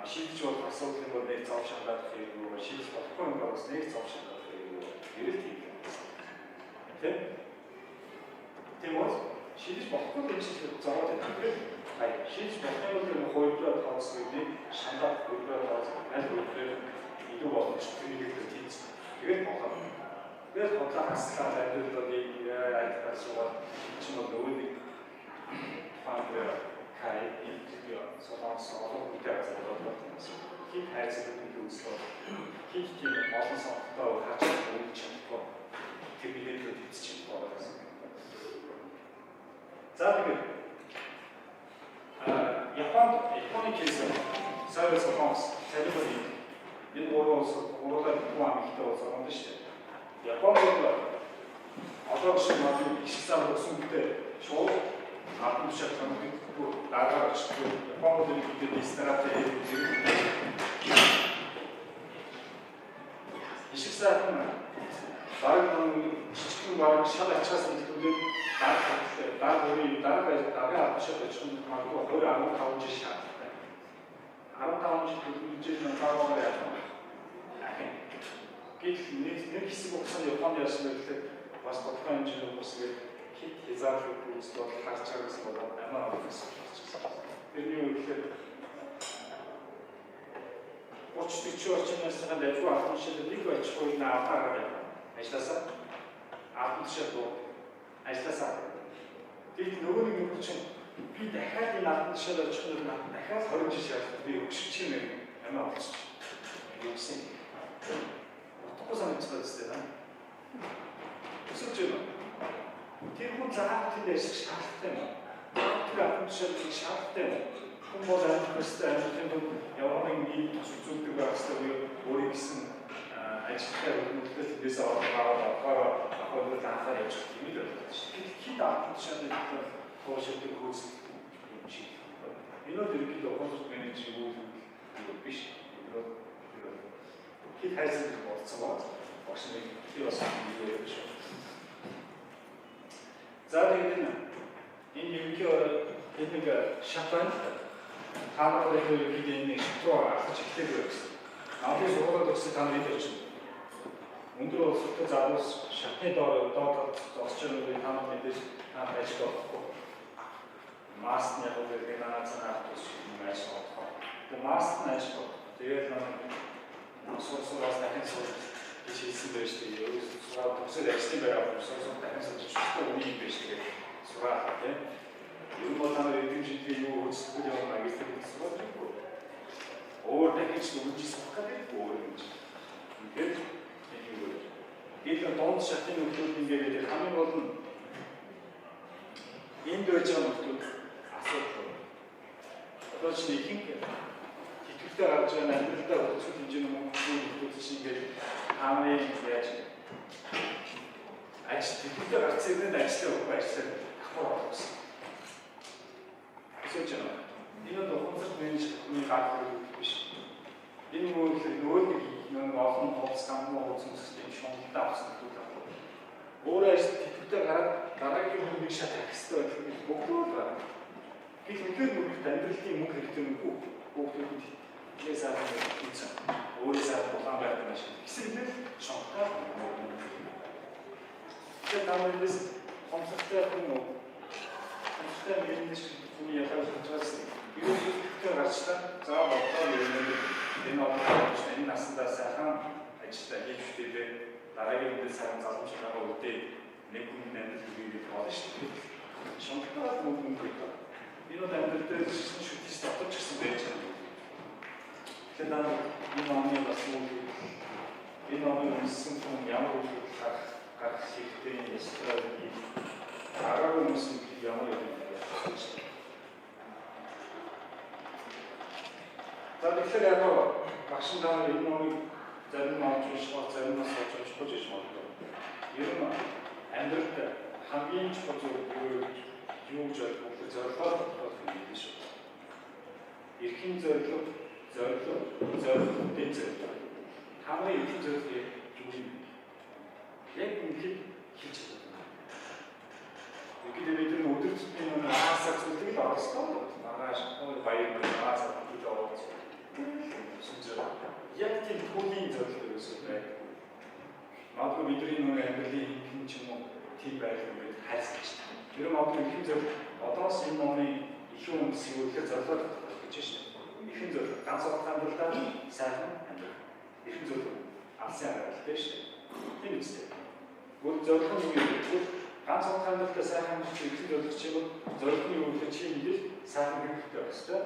Шийдэж болох асуудал нь бол нэг зов шалгаад хэрэггүй, шийдэж болохгүй юм бол нэг зов шалгаад хэрэггүй. Ерөөд тийм. Тийм үү? Шийдэж болохгүй юм шиг зовоод байдаг. Шийдэж болох юм бол хойдроо тооцох гэдэг шалгаад хойдроо тооцох аль бүрээр илүү болох ч тэрийг тийм. Тэгээд болох. бодлого хаслаад амьдралыг айтгаас суугаад чинь нөгөө нэг фандер кай интервью солонгос олон үеэр зарлуулдаг юм. Хит хайцлагын үйлслэл хит тийм олон сонголтоо хаач өгч чадахгүй тэр билетүүд эцчих болсон. За тэгээд Японы кейс сайвар солонгос цалингийн энэ уралд тухайн ихтэй болсон шүү дээ. Японд одоо шиг маань их сан өгсөнтэй шууд атом шатны бүр дараач Японд ирэх стратеги ишиг сайхан баг жижигхэн баг шал ачаас хэлбэл дараа авчаад очих нь магадгүй 2.5 жил шаардлагатай. 15 жил төлөвлөж байгаа яах вэ? Нэг хэсэг угсаа Японд яасан гэхээр бас тодорхой хэмжээний угсыг хит хязгаарлалт үүсгэж харж байгаа гэсэн бол амаа өгсөн болчихсон. Тэрний үйл гэхээр 30-40 орчмоос хойш ажгүй автомат шилдэг нэг очихгүй наавтаа ажилласаа автомат шилдэг ажилласаа. Тэгээд нөгөө нэг юм чинь би дахиад энэ автомат шилдэг очих нь дахиад 20 жил шаардлагатай би өгч чинь амаа олчих. Юусэн санагдсан зүйл. Өсөж байна. Тэр хүн заах тийм ажил шаардлагатай юм. Тэр автомат шилдэг шаардлагатай юм. Хүн бол амьдстай амьд яваа нэг зүйлдэг байстай өөрийн гэсэн ажилтай хүмүүстээс тэндээс аваад анхаар явж байгаа юм л байна. Хит автомат шилдэг тоошилдог хөөс юм шиг. Энэ нь ерөнхийдөө консулт менежер үйл биш. Хит хайцлах болсон ба багш нэг тийм бас юм биш. За тэгээд энэ ерөнхийдөө нэг шатанд хаанаа ерөнхийдөө нэг шатруу ахаж эхлэх байсан. Наадмын сургуулиуд өгсөн та нарыг ярьж байна. Өндөр улсуудад заавал шатны доод зогсож байгаа та нар мэдээж ажил олохгүй. Маст яг үгээр генерацаа авах юм ажил олохгүй. Тэгээд маст нь ажил. Тэгээд сурсуулаас дахин сурч хийсэн байж тэгээ ерөөсөө төгсөл ажлын байраа сурсуулсан дахин сурч чухал үеийн байж тэгээ сураад тийм. Юу бол та нар эдгэмжтэй юу үздэг юм магистр сураад байхгүй. Өөр дахиж үгж сурах гэдэг өөр юм чи. Ингээд энэ донд шатны нөхцөл ингээд хамгийн гол нь энд байж байгаа нөхцөл асуудал. Одоо чи ихэнх итгэвчтэй гарч байгаа амьдралдаа өсвөл хэмжээний нөхцөл чинь ингээд хааны яаж итгэвчтэй гарч ирээд ажиллаа авах болсон. Өсөж байна. Энэ нь концерт менежментийн гаргал биш. Энэ нөгөө нэг олон тоолс кампани хуудсан систем шондолтой авсан гэдэг байна. Өөрөө итгэвчтэй гараад дараагийн хүнийг шатах хэрэгтэй байх бүгд байна. Бид үнээр бүгд амьдралын мөнгө хэрэгтэй нүггүй бүгд ясаа хийсэн. Өөрөөсөө улаан байдаг маш их. Эсвэл шондолтой. Тэгээд намайгс концерттэй хүмүүс концерттэй менежмент хүний ялгаж байгаа. Юу ихтэй гарчлаа. За бодлоо энэ одоо энэ насандаа сайхан ажиллаа хийж үтээдээ дараагийн үедээ сайхан залгамж байгаа үедээ нэг хүн амьдрал хийгээд болно шүү дээ. Шонхтой мөнгө өгөх. Энэ бол амьдрал дээр шийдсэн шүтээс дотор ч гэсэн байж байгаа. Тэгэхээр энэ оны бас энэ оны өмсөн хүн ямар үйл гарах хэрэгтэй стратеги арга хүмүүсийн ямар юм бэ? За тэгэхээр яг багш нар энэ номыг зарим нь авч унших, зарим нь авч уншихгүй гэж бодлоо. Ер нь амьдралд хамгийн чухал зүйл юу гэж бодох вэ? Зорилгоо бодох юм биш үү? Эрхийн зорилго, зорилготой зорилго. Хамгийн их зорилго юу юм? Яг үнэхээр хийж чаддаг. Ингээд бид нар өдөр тутмын аасаа зүйлийг оролцдог. Маргааш баяр баяраа гэж оролцдог. Яг тийм түүхийн зорилго гэсэн байх. Магадгүй бидний нөгөө амьдралын хин ч юм уу тийм байх юм гээд хайрсаж байна. Тэр магадгүй их зорилго одоос энэ номын их юм сүүлээр зорилго гэж байна. Их зорилго ганц удаа амьдралдаа сайхан амьдрал. Их зорилго алсын амьдрал биш үү? Тийм үстэй. Тэгэхээр энэ номыг зарим нь авч унших, зарим нь авч уншихгүй гэж бодлоо. Ер нь Өөр зорилго нь юу вэ? Ганц хугацаанд сайхан хүмүүс ихтэй зорилго чинь зорилго нь юу вэ? Чи ингэж сайхан хэрэгтэй байх ёстой.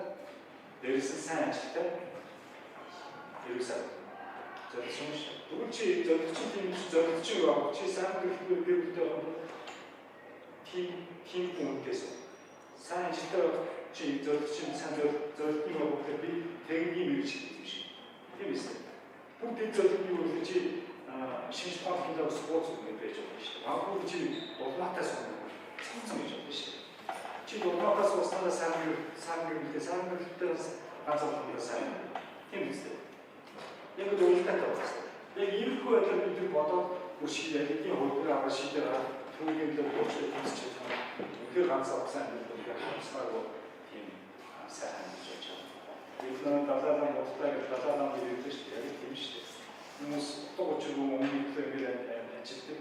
Дээрээс нь сайн ажилтай. Ерөөсөө зорилго шүү. Тэгвэл чи зорилго чинь зорилго чинь юу аа? Чи сайхан хэрэгтэй хэрэгтэй байх тийм хүнээс сайн ажилтай чи зорилго чинь сайн зорилго нь юу вэ? Би техникийн мэрэгч гэдэг юм шиг. Тийм ээ. Бүгд зорилго нь юу вэ? Чи шинж ухааны спорт зүйл байж байгаа шүү дээ. Магадгүй чи улмаатаас цогцсон гэж байна шүү дээ. Чи улмаатаас уснаа сайн гэрэлтэй ганц олонтой сайн. Тийм үстэй. Яг л өөртөө тавьсан. Яг иймэрхүү байдлаар бид нар бодоод үршил ялгийн хөлбөр аваа шийдээр түүнийг л өөрчлөлт хийчих юм. Тэгэхээр ганц олсон юм бол хамсаагүй тийм сайн гэж бодож байна. Бид нар далаалан бодлоо гэж далаалан хэлдэг шүү дээ. Яг тийм шүү дээ. Хүмүүс тоочгүй өмнөд ингээд ажилтдаг.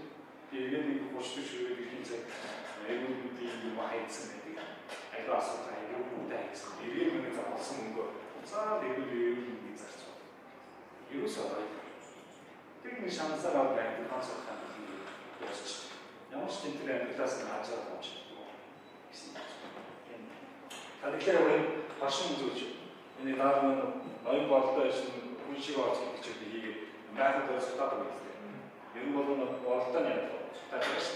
Тэгээд нэг 30 ширхэг их цаг аюулгүй юм хайцсан гэдэг. Аюул асуудал аюулгүй хайцсан. Иргэн мөнгө зарсан мөнгө. За аюулгүй юм зарч байна. Юусаа тэр шансаар байна хансах хаа ясч. Ямар ч тийм амьдралаас нь хааж байгаа юм шиг гэсэн. Тэгэхээр башин үзүүлж энэ дараа ноён болтой байсан хүн шиг олж гэж хийгээд байхад resultaat өгсөн. Ер нь бол болтой нь таашааш.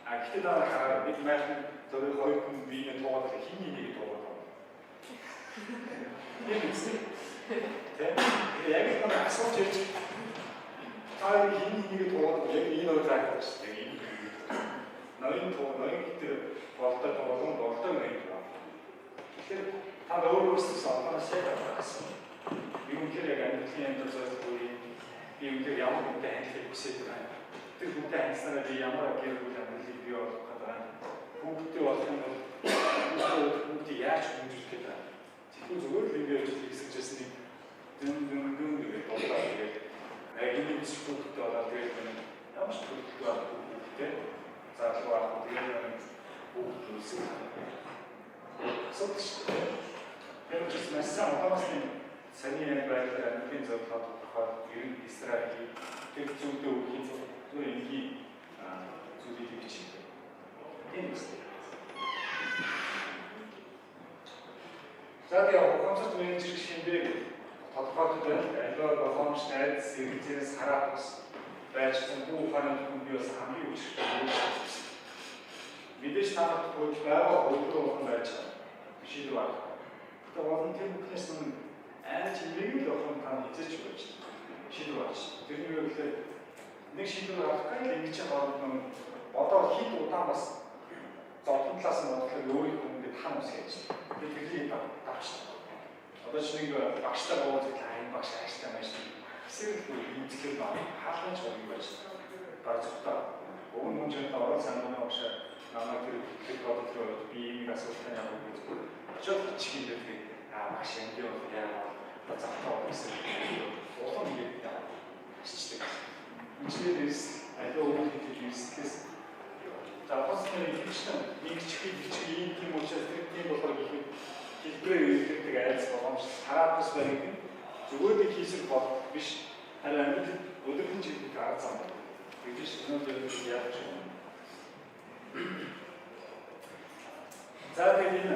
А гэхдээ дараа бид маань зөвхөн хоёр хүн биеийн туугаад хиний нэг туугаад. Яг үгүй. Яг л нэг асууж ирж таа хиний нэг туугаад яг энэ хоёр заагдаг шүү дээ. Энэ ноён гэдэг болтой нэг. Тэгэхээр та өөрөөсөө санахаас шийдэх. Юм хэрэг амьдралын амьдралаас юм ямар хүнтэй handle хийх байна. Тэр хүнтэй handle-аараа би ямар гэр бүл амьдралыг бий болгох гэдэг. Хүүхдээ болох нь хүүхдээ яаж хөндлөх гэдэг. Тэгвэл зөвхөн л ингэж хийсгэжсэн нэг дүн гэдэг болоо тэгээд энэ зүйлүүд болоод тэгээд ямар ч төлөвлөгөө авахгүй хүүхдээ заалгүй авах тэгээд хүүхдээ үсэх. Сотч. Яг ч мэссэн автоматны саний байдлаар амьдын зөвлөлт ерөн стратеги тэр зүйлдээ үгүй зөв энгийн зүйлийг бичдэг. Энэ үстэй. За тэгээ концерт менежер шинээр тодорхойлолт аливаа боломж найз зэрэгцээс хараад байцсан бүх ухааны хүн би бас хамгийн хүчтэй. Мэдээж танарт хөл байгаа хөлбөр ухаан байж шийдвэр байна. Тэгээ олон тийм бүхнээс нь айн чимээг л ухаан тань хийж байж шийдвэр байна. Тэрний юу гэхээр нэг шийдвэр авах гэх ингэж хооронд одоо хит удаан бас зовлон талаас нь бодлоо өөрийн хүмүүст хан ус гэж. Би тэрийг давчих. Одоо чинь нэг багштай уулзах айн багш ааштай маш хэсэг үйлчлэл байна. Хаалгач болов байж. Баг зөвхөн өгөн мөнчөнд орол санааны багш намайг тэр бодлоо би ийм асуултанд явах гэж очоод чихэндээ маш эндээ яа бацаахаа гэсэн улам ингэ чичдэг. Инженерээс аливаа өөрийнхөө бизнес за постны ихсэн нэг чихээ ийм тийм учраас тийм болохоор хэлбэрээр илэрдэг айц боломж хараад бас байна. Зүгээр нэг хийсэх бол биш. Харин амьд өдөртөн чиглэлд арга зам байна. Тэгж өнөөдөр яаж юм. За тэгээд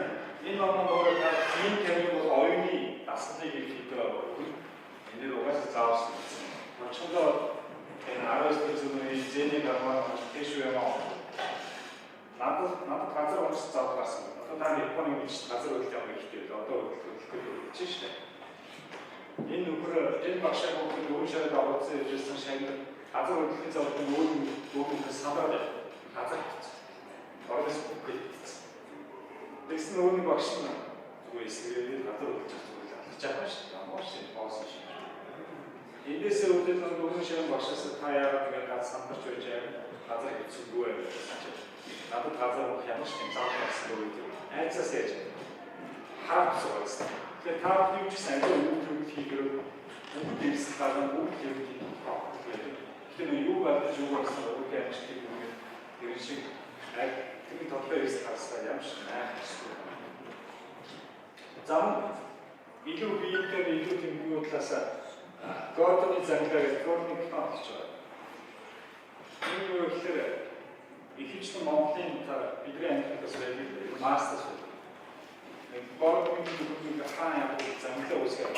энэ номон өөрөө тийм юм бол оюуны дасгалыг хийдэг энэ угаасаа зааварсан. Очгоо энэ 19 зууны зэний гармаа тэшүү юм аа. Надад газар унш заавар гарсан. Одоо та Японы гэж газар үйлдэл явах хэрэгтэй л одоо үйлдэл хийж штэ. Энэ нөхөр энэ багшаа бүгд өөр шараад аваадсан явжсэн шагнал газар үйлдэлийн заавар нь өөрөөр санаад газар хийсэн. Орос бүгд тэгсэн өөрийн багш нь зүгээр эсрэгээр газар үйлдэж зүгээр алхаж байгаа шүү дээ. Ямар ч боосон шүү. Эндээсээ үүдэл нөгөө ширэн багшаас та яагаад ингэ газ сандарч байж газар хийцгүй вэ? Надад газар авах ямар ч юм заавал гэсэн үг юм. Айцаас яаж хараад суусан. Тэгэхээр та юу ч сайн үг хийгэр бүгдээс гадаа бүгд юм хийх. Тэгэхээр юу гадаж юу гэсэн үг амжилтыг үгээд тэр шиг тэр тодлоо ирсэн хасаа ямар ч найхсгүй. Зам илүү биетэй илүү тэмдэг талаас Гордоны зангаар Гордоны кнопч байна. Энэ юу тэгэхээр ихэвчлэн Монголын бидний амьдралаас байдаг мастерс боргоны бүхнийг хаана явуулж замлаа үсгэж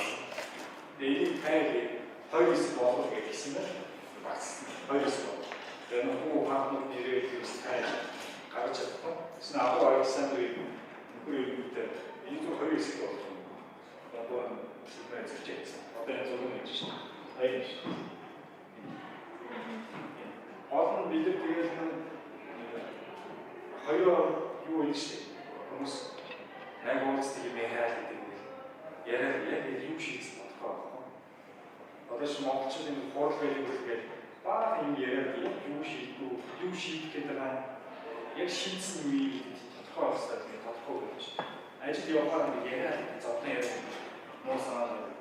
энийг хайр 2-9 болох гэсэн юм бас 2-9 бол. Тэр нь хуу хаалтны нэрээр хэрэгс хайр гарч чадсан. Тэсн агуу Александр нөхөр энэ 2-9 болох юм. Одоо сэтгүүл зөвчээсэн. Одоо энэ зөвхөн гэж шин. Хайр шин. Олон билет тэгээд хоёр юу юм шиг хүмүүс найгуулцдаг юм яарал гэдэг юм. Яриад яг юм шиг бодохоо. Одоо ч монголчууд энэ хурал байдаг үгээр баа юм яриад юм шийдэх гэдэг нь яг шийдсэн үеийг тодорхой болсоо тийм тодорхой гэж. Ажил явахаар нэг яриад зовлон яриад муу санаа.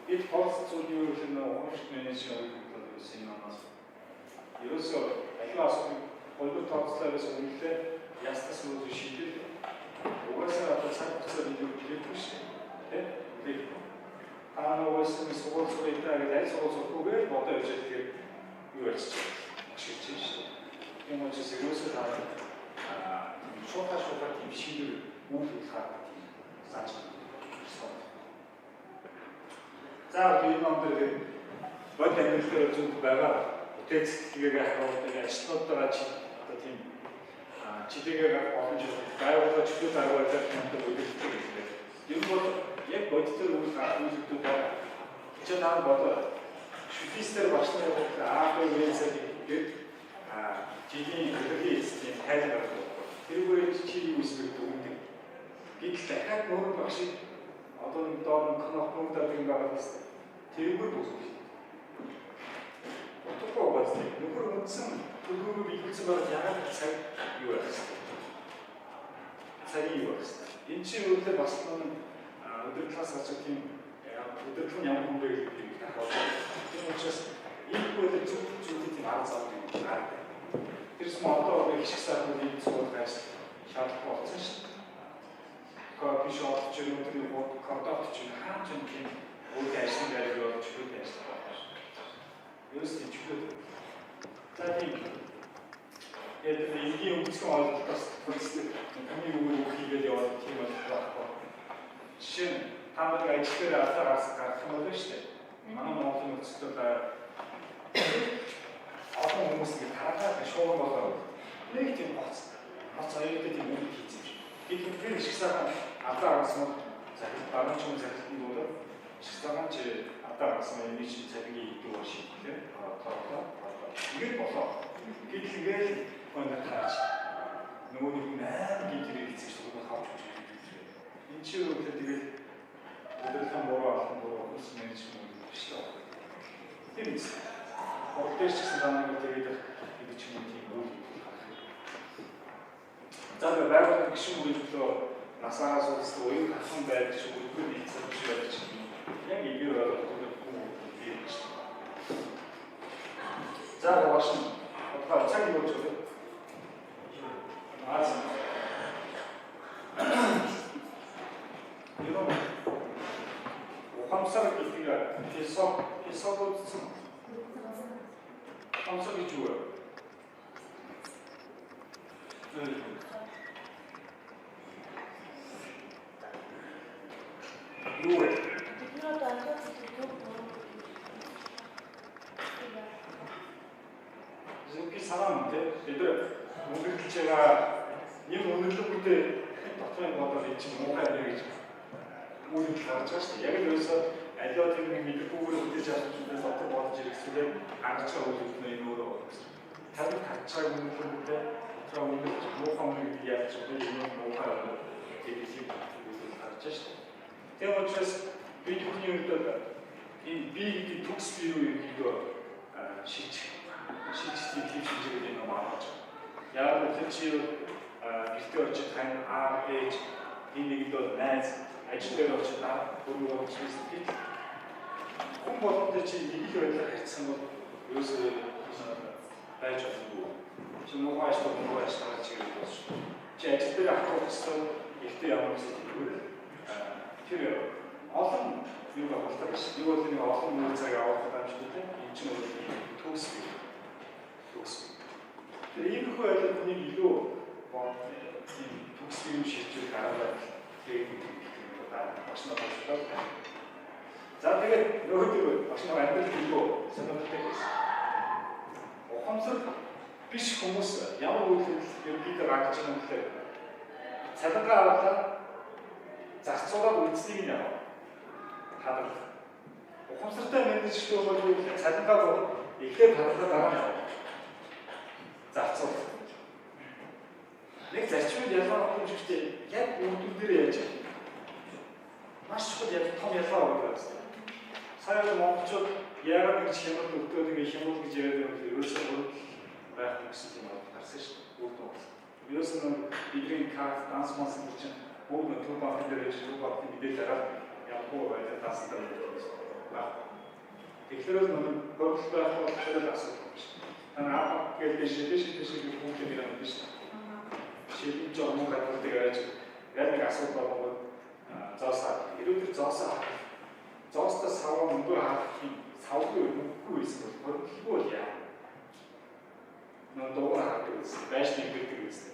Бид полицууд юу гэх юм уушд менежмент гэдэг үсэн юм аа. Ерөөсөө аливаа асуудыг голбор тооцоолоос өмнөлөө ястас мөн шийдэл угаасаа одоо цаг хугацаанд юу хийх вэ шүү дээ. Тэг. Угаасаа сургууль сургалтаа гэж аль сургуулиугаар бодож явж байгаа юу ярьж байгаа шийдэж шүү дээ. Энэ учраас ерөөсөө та шуурхаа тийм шийдэл үүрэх хаа тийм зааж байна. За би номдэр бод амьдралаар зөв байгаа текстгээ харуулдаг ажлуудаа чи одоо тийм чиглэгээ боломж байгуулах чиглэл байгуулах юмтай үлддэг гэдэг. Энэ бол яг бодиттой үйл ажиллагааг байна. Чи наа бодоо шүтистер багшны АБВ-ээс гээд жилийн өдрийн эсрэг тайлбар байна. Тэрүүгээр чи юу эсвэл дүндэг. Гэтэл дахиад нөр багшийг одоо нэг доор кнопкууд гэдэг байгаа гэсэн. Тэрүүгээр бүсгүй. Утгагүй бас нөхөр үндсэн төлөвлөгөө биелүүлсэн байгаа ягаад цаг юу байх вэ? Цагийн юу байх вэ? Энэ чинь өөртөө бас өдөртлөөс очиж тийм өдөртлөө ямар хүн бэ гэдэг тахаад. Тийм учраас энэ бүлэг зүйл тийм арга зам юм байна. Тэрс модоо их сайхан ийм зүйл байж шаардлагатай болсон шүү дээ. Кофе шоп ч юм уу тэр контакт ч хаач юм тийм өөр ажил дээр явж чөлөөт ажиллах байна. Юусэн чөлөөт. За тийм. Яг энгийн өнгөцгөн ойлголтоос төлөвлөсөн хамгийн өмнө хийгээд яваад тийм байна. Жишээ нь та нар ажил дээр алдаа гаргах юм байна шүү дээ. Манай Монголын нөхцөл олон хүмүүс ингэ харахад шуурга болоо. Нэг тийм гоц аюултай тийм юм хийсэн юм. Гэвч тэр шиг сайхан алдаа гаргасан захид баруун чим захидтанд бол шиг сайхан чи алдаа гаргасан юм чинь цагийн юу шийдлээ. Ингээд болоо. Гэтэл ингээд өнөр таач. Нөгөө нэг нээр гинтэр хийсэн чинь нөгөө хавч гэж. Энэ чи юу гэдэг тэгээд өдөртөө буруу хүмүүс менежмент биш л. Тийм үү? Ордоч гэсэн даныг тэгээд гэж юм тийм үйл гарах. За байгууллагын гишүүн бүрэлдэхүүн насаараас улсын уян хасан байдаг шиг үлгэр нийцэх биш байдаг чинь яг ийм ойлголт хүмүүс тийм шүү. За бааш одоо цаг юу гэж байна? Аз. Юу ухамсар гэдэг философи хамсаг гэж юу вэ? Юу вэ? Зөвхөн санаа мэдээ. Бид мөнгөлчээгээ юм өнөрлөгтэй дотрын бодол ий чинь муухай нэ гэж үүрэг гарч байгаа шүү дээ. Яг л ерөөсөө аливаа тэр нэг мэдрэхгүйгээр үдээж авч байгаа дотор бодож ирэхсээр гарч байгаа үйл хөдлөл нь өөрөө тарих хачааг өнөрлөгтэй дотроо өнөрлөж муухай үнэг яаж ч юм муухай гэдэг юм гарч байгаа шүү дээ. Тийм учраас би түүний үед энэ би гэдэг төгс бий юу юм шийдэх хэмжээний юм ааж. Яг тэр чи гэртээ очиж тань ээж энэ нэг л найз ажил дээр очиж өөрөө очиж гэдэг. Хүн болгонд чи нэг л байдлаар хайцсан бол ерөөсөө байж болохгүй. Чи муугай ажиллаж чи гэж болж. Чи ажил дээр авах гэсэн ихтэй ямар ч зүйл. Тэр олон юу болдог биш. Юу бол нэг олон мөнгө цаг авах боломжтой. Энэ ч нэг төгс. иймэрхүү байдлаар хүнийг илүү тийм төгсгөл шилжүүлэх арга багш нар болчихлоо. За тэгээд нөгөө багш нар амьдрал илүү сонирхолтой байсан. Ухамсар биш хүмүүс ямар үйлдэл ерөнхийдөө гаргаж байгаа юм гэхээр цалингаа аваад зарцуулаад үйлчлэгийг нь яваа. Хадлах. Ухамсартай менежер бол юу гэхээр цалингаа бод эхлээд хадлахаа дараа нь яваа. Зарцуул. Нэг зарчмын ялгаа авах юм шиг яг үйлдэл дээр яаж юм. Маш чухал яг том ялгаа байна. Сая монголчууд яагаад гэж хямрал өгдөөд ингэ хямрал гэж яриад байгаа юм ерөөсөө байх гэсэн юм гарсан шүү дээ. Бүгд. Ерөөсөө бидний карт данс мас гэж бүгд төв багт дээр ирж төв багт мэдээлэл аваад явахгүй байлаа тасдаг юм. Тэгэхээр нэг хөргөл байх болохоор асуудал биш. Танаа гэдэг шиг бүгд юм биш. Шилэн жоо гадуур дээр яг нэг асуудал болоод зоосаа ерөөдөр зоостоо саваа мөнгө хаах юм савгүй мөнгөгүй байсан бол хөргөлгүй яа. Нодоо хаадаг байсан. Байж нэг гэдэг байсан.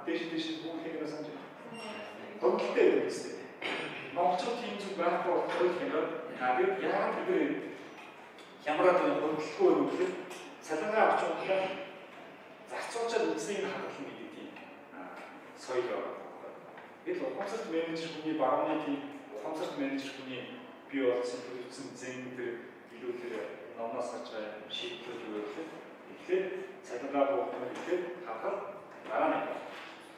Дэш бүгд хэрэг санаж хөргөлтэй байсан. Монголчууд тийм зүйл байхгүй болохоор хэмээр яагаад бид хямраад хөргөлгүй юм гэхээр цалингаа авч байгаа зарцуулчаад үзнийг хадгалах гэдэг тийм соёл байна. Бид ухамсарт менежер хүний барууны тийм ухамсарт менежер хүний бий болсон төлөвлөсөн зэн дээр илүү тэр номноос гарч байгаа шийдлүүд юу гэхээр эхлээд цалингаа буух гэхээр хадгал дараа нь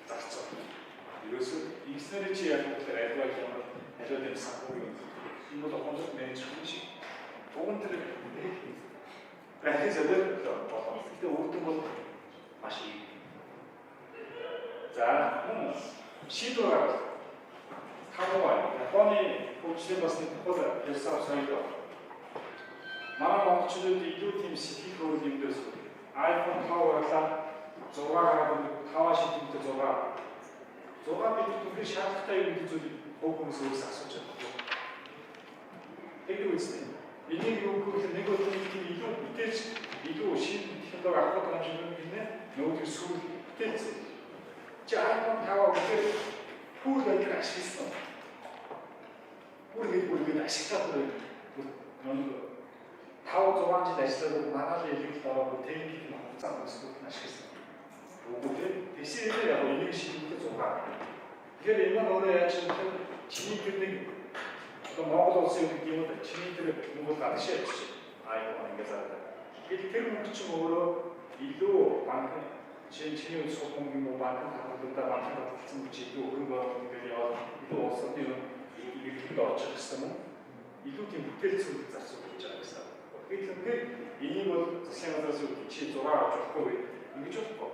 зарцуул. Ерөөсөө инженери чи яг үгээр альва ямар аливаа юм санхүү юм. Энэ бол ухамсарт менежер хүн шиг. Уг нь тэр практикээр болоо. Гэтэ үрдэн бол маш их. За шийдвэр таваа. Японы хөгжлийн басны тухай ярьсан соёл. Манай монголчууд илүү тийм сэтгэл хөдлөл юм дээрс iPhone 5 гаргалаа 6 гараад 5 шийдвэртэй 6 бид түнхний шаардлагатай юм зүйл хүмүүс өөрөөс асууж байгаа. Тэгвэл үстэй. Энийг юу гэвэл нэг өдрийн илүү бүтээж илүү шинэ технологи авах юм шиг юм гинэ. Нөгөө сүүл бүтээц. Чи iPhone 5 гэхээр пүүл гэдэг ашигласан. Бүргээд ашиглаад нөгөө 5-6 жил ажиллаад манай хэлийг дараагүй техник хугацаанд өсгөх нь ашигласан. Үгүй тийшээ яг энийг шийдэх 6. Тэгэхээр энэ өөрөө яаж юм бэ? Чиний тэр нэг Монгол улсын юм уу чиний тэр мөнгө гадагшаа явчих. iPhone ингэ заадаг. Тэгэхээр тэр мөнгө чинь өөрөө илүү банк чиний улс мөнгө юм уу банк хадгалалтаа банк хадгалсан гэж илүү өргөн болгох яваад илүү улсад юм ихэвчлэн орчих гэсэн юм. Илүү тийм бүтээл зүйл зарцуулж байгаа гэсэн. Тэгэхээр энийг бол засгийн газраас чи 6 авч болохгүй ингэж болохгүй.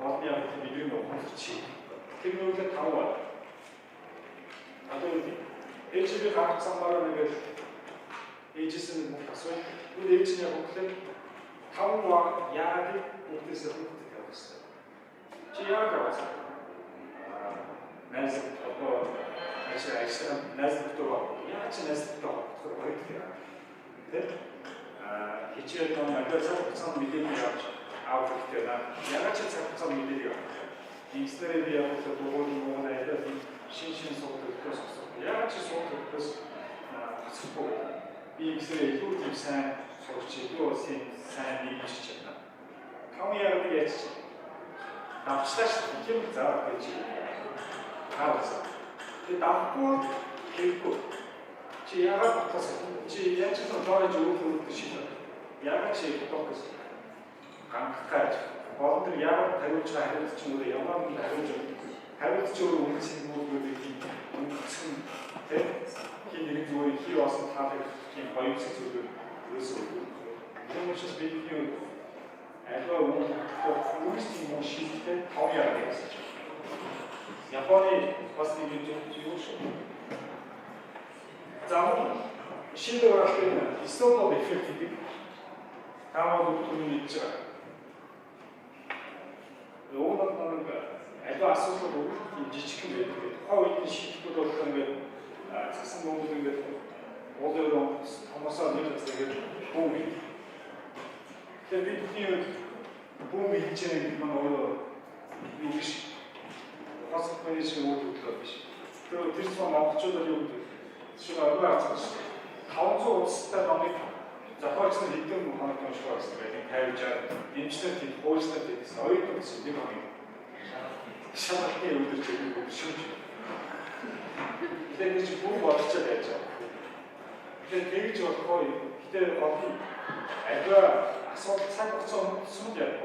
Одны яг бидний ухамсар чи. Тэр нөлөө 5 байна. Одоо ээжийг хавцсан бараа нэгэл ээжээс нь мөнгө асууя. Үгүй ээж нь яг үгээр 5 яг бүгдээс бүгд тавьсан. Чи яг авсан. Найс одоо ажил найзтай яаж найзтай хоёр тийм. Хичээл том агаас цаг мэдээлэл авч гэдэг наа. Яг ч цаг мэдээлэл авах. Инстаграм би яг л дуурай айлаа шин суулгахаас яг ч суулгахаас хасахгүй. Би ихсээ илүү тийм сайн сурч илүү сайн нэгж чадна. Том яг яаж давчлаач тийм заа гэж хавцаа. Тэгээд давхгүй хэрэггүй. Чи яагаад батгасан? Чи яаж ч тоорож өгөх шиг яг чи фокус ганцхан болон яг тариулж байгаа хариулт чинь өөрөө ямар нэг хариулт чинь өөрөө үнэхээр бүгд үнэхээр тийм хин нэг зүгээр хий басан таалаг тийм хоёр зүйл ерөөсөө юм учраас би юу альва үнэхээр юм шийдэх тав яа гэсэн чинь Японы бас нэг юм шүү. За шинэ гаралтай историк эффект гэдэг таамаг бүхний хийж байгаа. Өөрөөр хэлбэл альва асуудал бол тийм жижиг юм байдаг. Тухайн үеийн шийдвэрүүд бол ингээд цасан бөмбөг ингээд уулын томосоо нэг зэрэг бүүм. Тэгээд бидний бүүм хийж байгаа одоо тэр зам монголчуудад юу гэдэг шиг арга арцсан. 500 улстай номыг зохиолч нар хэдэн хоног унших байсан байдаг. 50 60 эмчнэр тийм хуульснаар гэсэн оюутан гэсэн нэг хоног. Шалгалтын өдөр чинь бүгд шимж. Тэгээд чи бүх болчиход байж байгаа. Тэгээд тэгж болохгүй. Гэтэ олон альва асуудал цаг хугацаа сумд яг.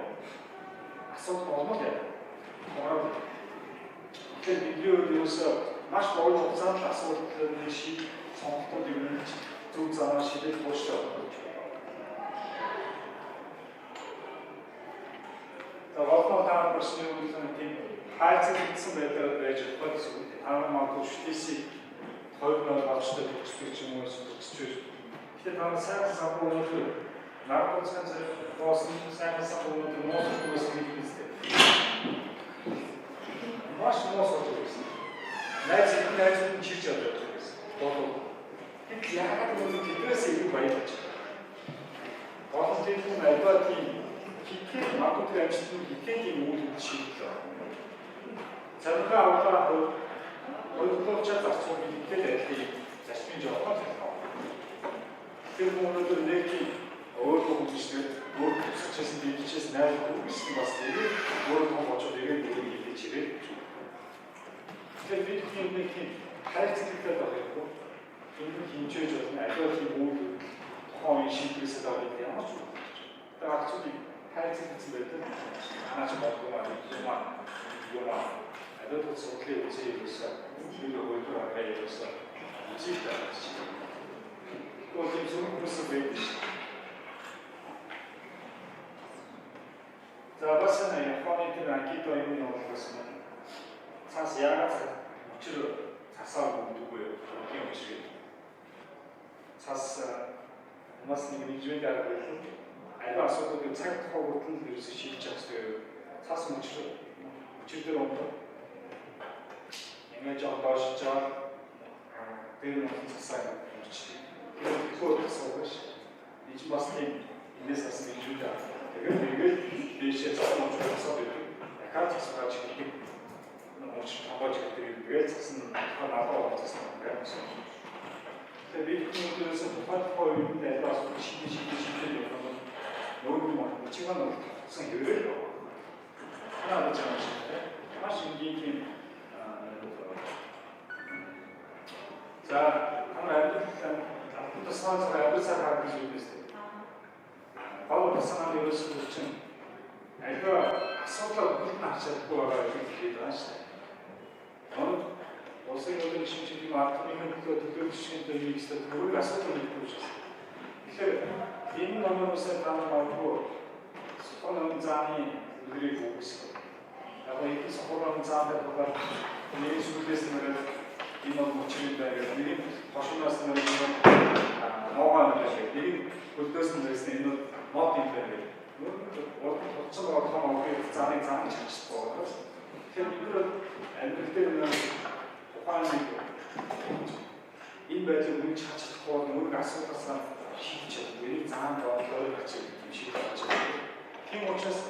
Асуудал олмол яг. Тэгээд бидний өөрөөсөө маш богино хугацаанд асуудлыг шийдэх сонголтууд юм зөв замаар шийдэх болчихсон. Олно таамаг болсны үеийн тийм хайцаг гэсэн байдлаар байж байгаа гэсэн үг. Таамаг магадгүй шүтээсийг хойгноо багштай төгсдөг ч юм уу төгсөж байна. Тэгэхээр таамаг сайхан самбуунууд наркотикын зэрэг боосон сайхан самбуунууд моос хүмүүсийн хэлбэртэй. Маш моос болсон. Найзууд чирч явж байгаа гэсэн. Болов. Тэг яагаад гэвэл тэднээс илүү баярлаж байгаа. Болов тийм альва тийм хитгэл магадгүй амжилтны хитгэлийн үйл шийдлээ. Царга авлаа өөрөөр зарцуулж хитгэл ажлыг зарчмын жолоор тэр хүмүүст нэг өөрөө хүчтэй өөр хүчээс дийчээс найр хүчтэй бас тэгээд өөрөө боцоо тэгээд хийж ирээ. Тэгэхээр бид нэг тийм хайрцагтай байхгүй. Энэ хинжээж болно. Аливаа тийм үйл тухайн шийдвэрээс аваад ямар ч юм. Тэгээд actually хайрцаг гэсэн байдаг. Анаач бодгоо юм. Аливаа судлын үзээ юусаа илүү өөрөөр хараад юусаа үзээ тааж. Тэгвэл тийм хүмүүс байдаг. За бас нэг Японы тэр акито юм болчихсон. Цаас яагаад учир цасаа өгдөггүй юм учир. Цаас нас нэг нэгжүүд арга байсан. Аливаа асуудлыг цаг тухай хүртэл ерөөсөй шийдэж чадах хэрэгтэй. Цаас учир дээр онцгой. Ингэж одоошж байгаа тэр нэг цасаа өгч. Тэр их асуудал биш. Энд бас нэг энэс бас нэгжүүд аа. Тэгээд дэшээ цаасан учраас дахиад цасгаач гэдэг нууч таваач гэдэг тэгээд цасан ханаа цасан гэсэн. Тэгээд бид нөөсөө тухайд юм дээрээс шийдэж явах нөгөө нэг чигээр нь цасан хэвээр яваа. Ханаа гэж байна шүү дээ. Маш энгийн за хамаа амьд тасмаас амьдсаар гэж юм байна. Баавал санаа ерөөсөө чинь альва асуудал бүгд харж чадахгүй байгаа юм хэлээд байна шүү дээ. Улсын хуулийн шинжилгээ маркетинг төлөвлөсөн төлөвлөлтөд бүрэг асуудал нэгдэж байна. Тэгэхээр энэ номоос таамаг авахгүй сохорон зааны үдрийг үүсгэх. Яг энэ сохорон зааны тухай нэг сүлээс нэр энэ мөчрийн байгаад нэг хошноос нэр ногоон гэж нэг хөлдөөс нэрсэн энэ мод юм байна. Урд толцоо орхон овгийн зааны заан чичсэн байгаа. Тэгэхээр бид нар амьдрал дээр тухайн энэ байдлыг үгүй чаж чадахгүй нүг асуудалсаа шийдэж чаддаг. Энэ заан бодлоор гарч ирэх юм шиг байна. Тийм учраас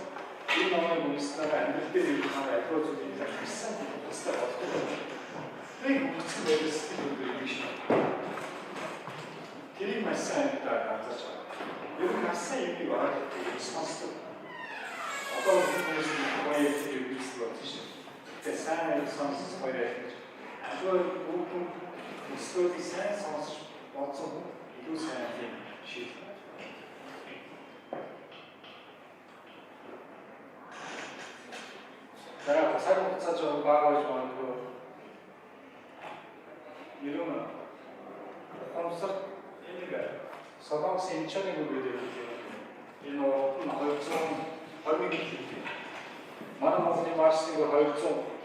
энэ номыг үнэхээр амьдрал дээр юу хаа аливаа зүйлийг хийсэн тустай болдог. Нэг үгсэн байдлаас юм шиг. Тэрийг маш сайн анзаарч байгаа. Ер нь хасан юм байна гэдэг сонсдог. Одоо хүмүүс гоё юм хэлсэн шүү. Тэгээ сайн сонсож гоё. Ажил бүгд өсвөл сайн сонсож бодсон илүү сайн юм шиг. За цаг хугацаа жоо бага байж магадгүй. Ер нь хомсор энийг Солонгос энчгийн үгээр энэ олон 220 хэлтэй. Манай Монголын маршрутыг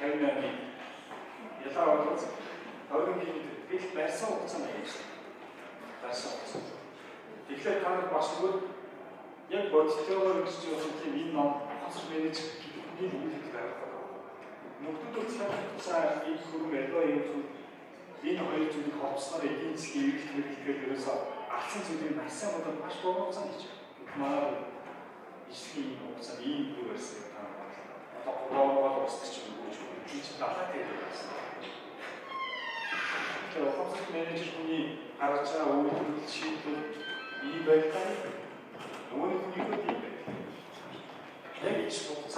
258 ялаа болов. 20 хэл барьсан хугацаа нь юм. Барьсан хугацаа. Тэгэхээр та нар бас бүгд яг бодтойгоор гэж юм тийм энэ ном хасар менеж гэдэг үгийг хэлэх хэрэгтэй. Мөнгөд цааш ийм хөрөнгө альва юм зүйл энэ хоёр зүйлийг холбосноор эдийн засгийн эргэлт ерөөсөө алсан зүйлийг маш сайн бодоод маш богино хийж манай ижлэгийн хугацаанд ийм юу байсан юм одоо гол устгач өгөөж чинь далаа дээр байсан. 그래서 컴퓨터 매니저 분이 알았자 우리 친구 200단 영원히 분이 끝이 125상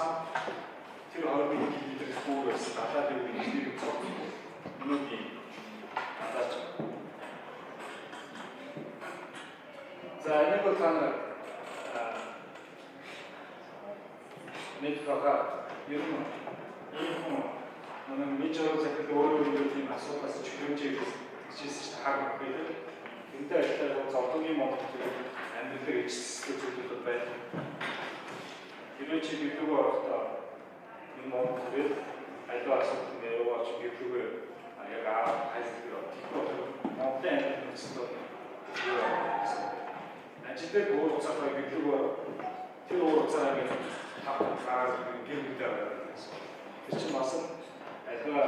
тэр хоёр бидний сүүрээс гадаад юу нэг нүдний гадаад. За энэ бол тань нэг гага ер нь ийм мэдээ зөвхөн өөрөө тийм асуудлаас чөлөөж ирсэн харах гэдэг. Энтэй адилхан зовлонгийн момент амьдралыг эцэслэх зүйлүүд байна. Хэрвээ чи бидрүү орохдоо энэ моментээр альва асуудал нэр яваач бидрүүгээр яг хайрлах тийм моментын амьдралын ажлыг өөр уцаараа бидрүүгээр тэр өөр уцаараа гэж гараад гэрмэдээ байгаа. Тэр чинь бас альва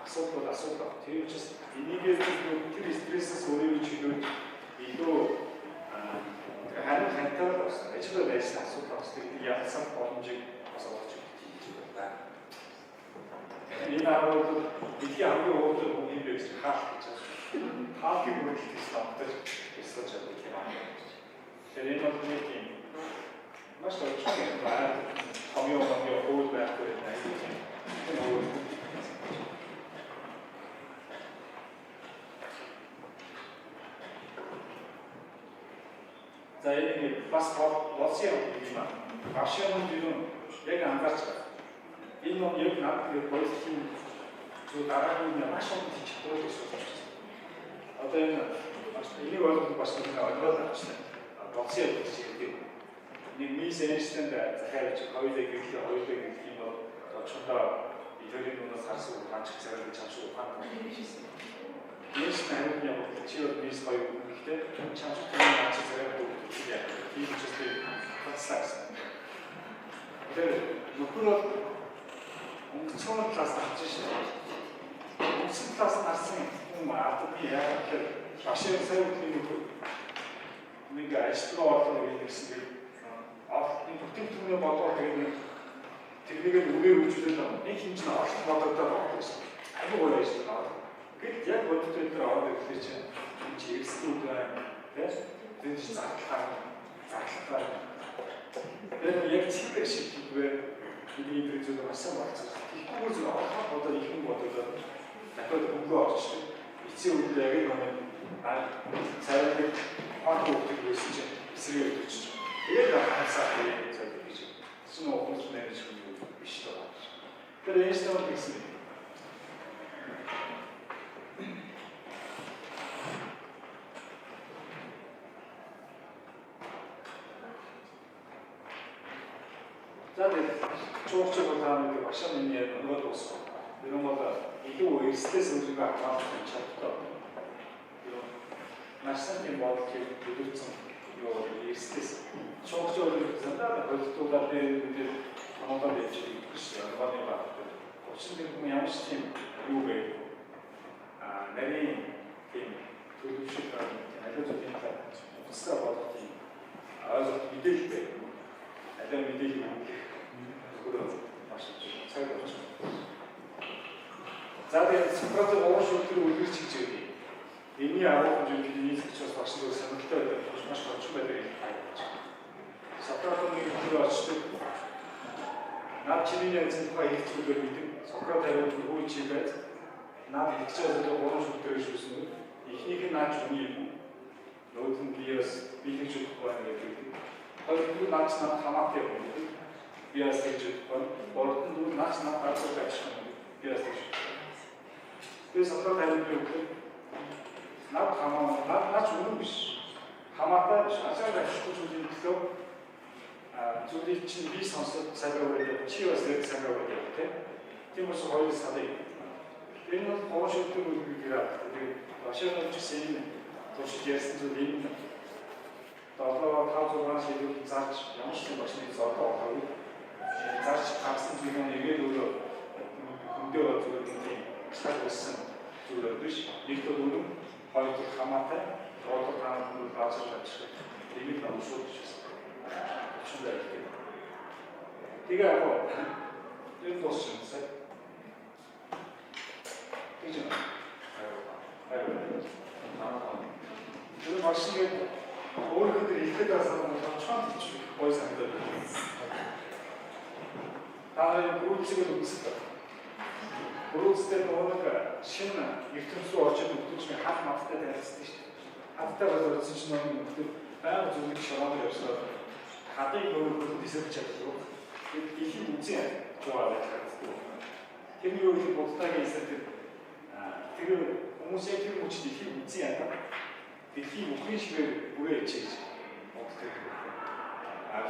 асуудал тэр учраас энийгээ тэр стрессээс өөрийгөө чөлөөж илүү харин хантаар бас ажил байсан асуудал бас тэр яасан боломжийг бас олж хийж байна. Энэ аргууд бидний хамгийн өөртөө бүгд юм гэж хаах гэж байна. Хаахын бүрэлдэхүүн системтэй эсвэл чадвар юм аа. Тэр энэ бол нэг юм маш төвчтэй байна. Хомьёо хөл байхгүй байна. За энэ бас болсон юм аа. Ашигын юм яг анзаарч байна. Энэ нь яг надад policy зөв дараагийн маш олон чадвар гэж байна. Одоо энэ энийг ойлгох бас нэг ойлгоод авчихсан. Болсон юм шиг нэг мис энэстэнд захиалж хоёулаа гэх юм бол очондоо идэрийн нүнээс харсан ганц цагаар чамшиг ухаан хийсэн. Ես нарийн юм чи бол мис хоёр гэхдээ чамшиг ганц цагаар яа. Тийм ч үстэй хатсаас. Тэр нөхөр бол өнгөцсөн талаас харж шээ. Өнгөцсөн талаас харсан юм аа би яа гэхээр машин сайн нэг ажлын орлого гэсэн нэг бүтээгдэхүүнээ бодоод тэгээд тэрнийг үгээр үйлчлээд нэг хэмжээ олох бодогдоод байна. Айгүй гоё байж байна. Гэт яг боддог дээр ороод ирэхэд чи экстрүүд байна. Тэгээд задлаа. Тэгээд яг цэвэр шиг зүгээр бидний зүйл болсон болсон. Тэгэхгүй зүйл олох бодоод их юм бодоод дахиад өгөө орчих. Эцсийн үед яг нэг цайрыг хаач өгдөг байсан чинь эсрэг өгч. Тэгээд хансаа хийж гэж. Сүн оохч нэрч юм биш тоо. Тэр энэстэн гэсэн. За тэгээд чуучгүй таамаг багшаа миний нөгөө дууссан. Тэр нь бол илүү эрсдэлээс өөрийгөө хамгаалах чаддаг. Машин юм бол төлөвлөсөн юу эрсдэлээс чуучгүй зандаа хөдөлгөөн дээр хамгаалаад байж байгаа юм байна. Учир нь хүмүүс ямар ч тийм юу вэ? Нарийн тийм төлөвшөлт аливаа зүйлийн тусгай болох тийм ойлголт мэдээлэл байна. Алаа мэдээлэл цаг болж байна. За тэгээд Сократ уушгүй үлгэрч хийж байгаа. Эний арга хэмжээний нийцэгч бас багш нар сонирхолтой байдаг. Маш хожим байдаг юм байна. Сократ нэг зүйл очдог. Наад чиний янзын тухай их зүйлээр мэддэг. Сократ аваад үгүй чи байд. Наад ихчээс гурван шүлгээр шүүсэн. Эхнийх нь наад хүний юм. Нөгөөх нь биеэс биелэгч ухаан гэдэг. Хоёрдугаар наад наад хамаатай юм. Биеэс гэж ухаан. Гуравдугаар наад наад гаргаж ажиллах юм. Биеэс гэж. Тэгээд Сократ аваад юу наад хамаа наач үнэн биш. Хамаатай биш. Асаага ашиглах зүйлийн төлөө зүйлийг чинь би сонсоод цагаа өрөөд чи бас нэг цагаа өрөөд тийм. Тийм учраас хоёр садыг. Энэ бол хоошилтын үлгэрээр тэгээд башааны жишээ нь туршиж ярьсан зүйл юм. Долоо 5-6 шийдвэр зарж ямар ч машины зодоо авах. Зарж гарсан зүйл нь нэгээд өөрөө хөндөө зүгээр тийм цаг болсон зүйл биш. Нэг л үнэн хоёр дахь хамаатай гурав дахь хамаатай баазар ажиллах. Дэмэл намшууд гэсэн. Тэгээ яг энэ туссан. Тэгж байна. машиныг өөрөөр хэлбэл хэлээд байгаа чант ч гоё санагдаад байна. Та бүрэлдэхүүн үздэг. Бүрэлдэхүүн нэг шинэ ертөнц рүү орж ирэх үгтүүчний хат маттай танилцсан шүү дээ. Хаттай боловсон чинь нэг байнга зүгт шороод явсан. Хатыг өөрөөр хэлбэл чаддаг. Дэлхийн үзэн туалет гэдэг. Тэр юу их бодтойгоо хийсэн тэр хүмүүс яг тэр үуч дэлхийн үзэн яа. Дэлхийн бүхний шигээр бүрээ ичээж боддог.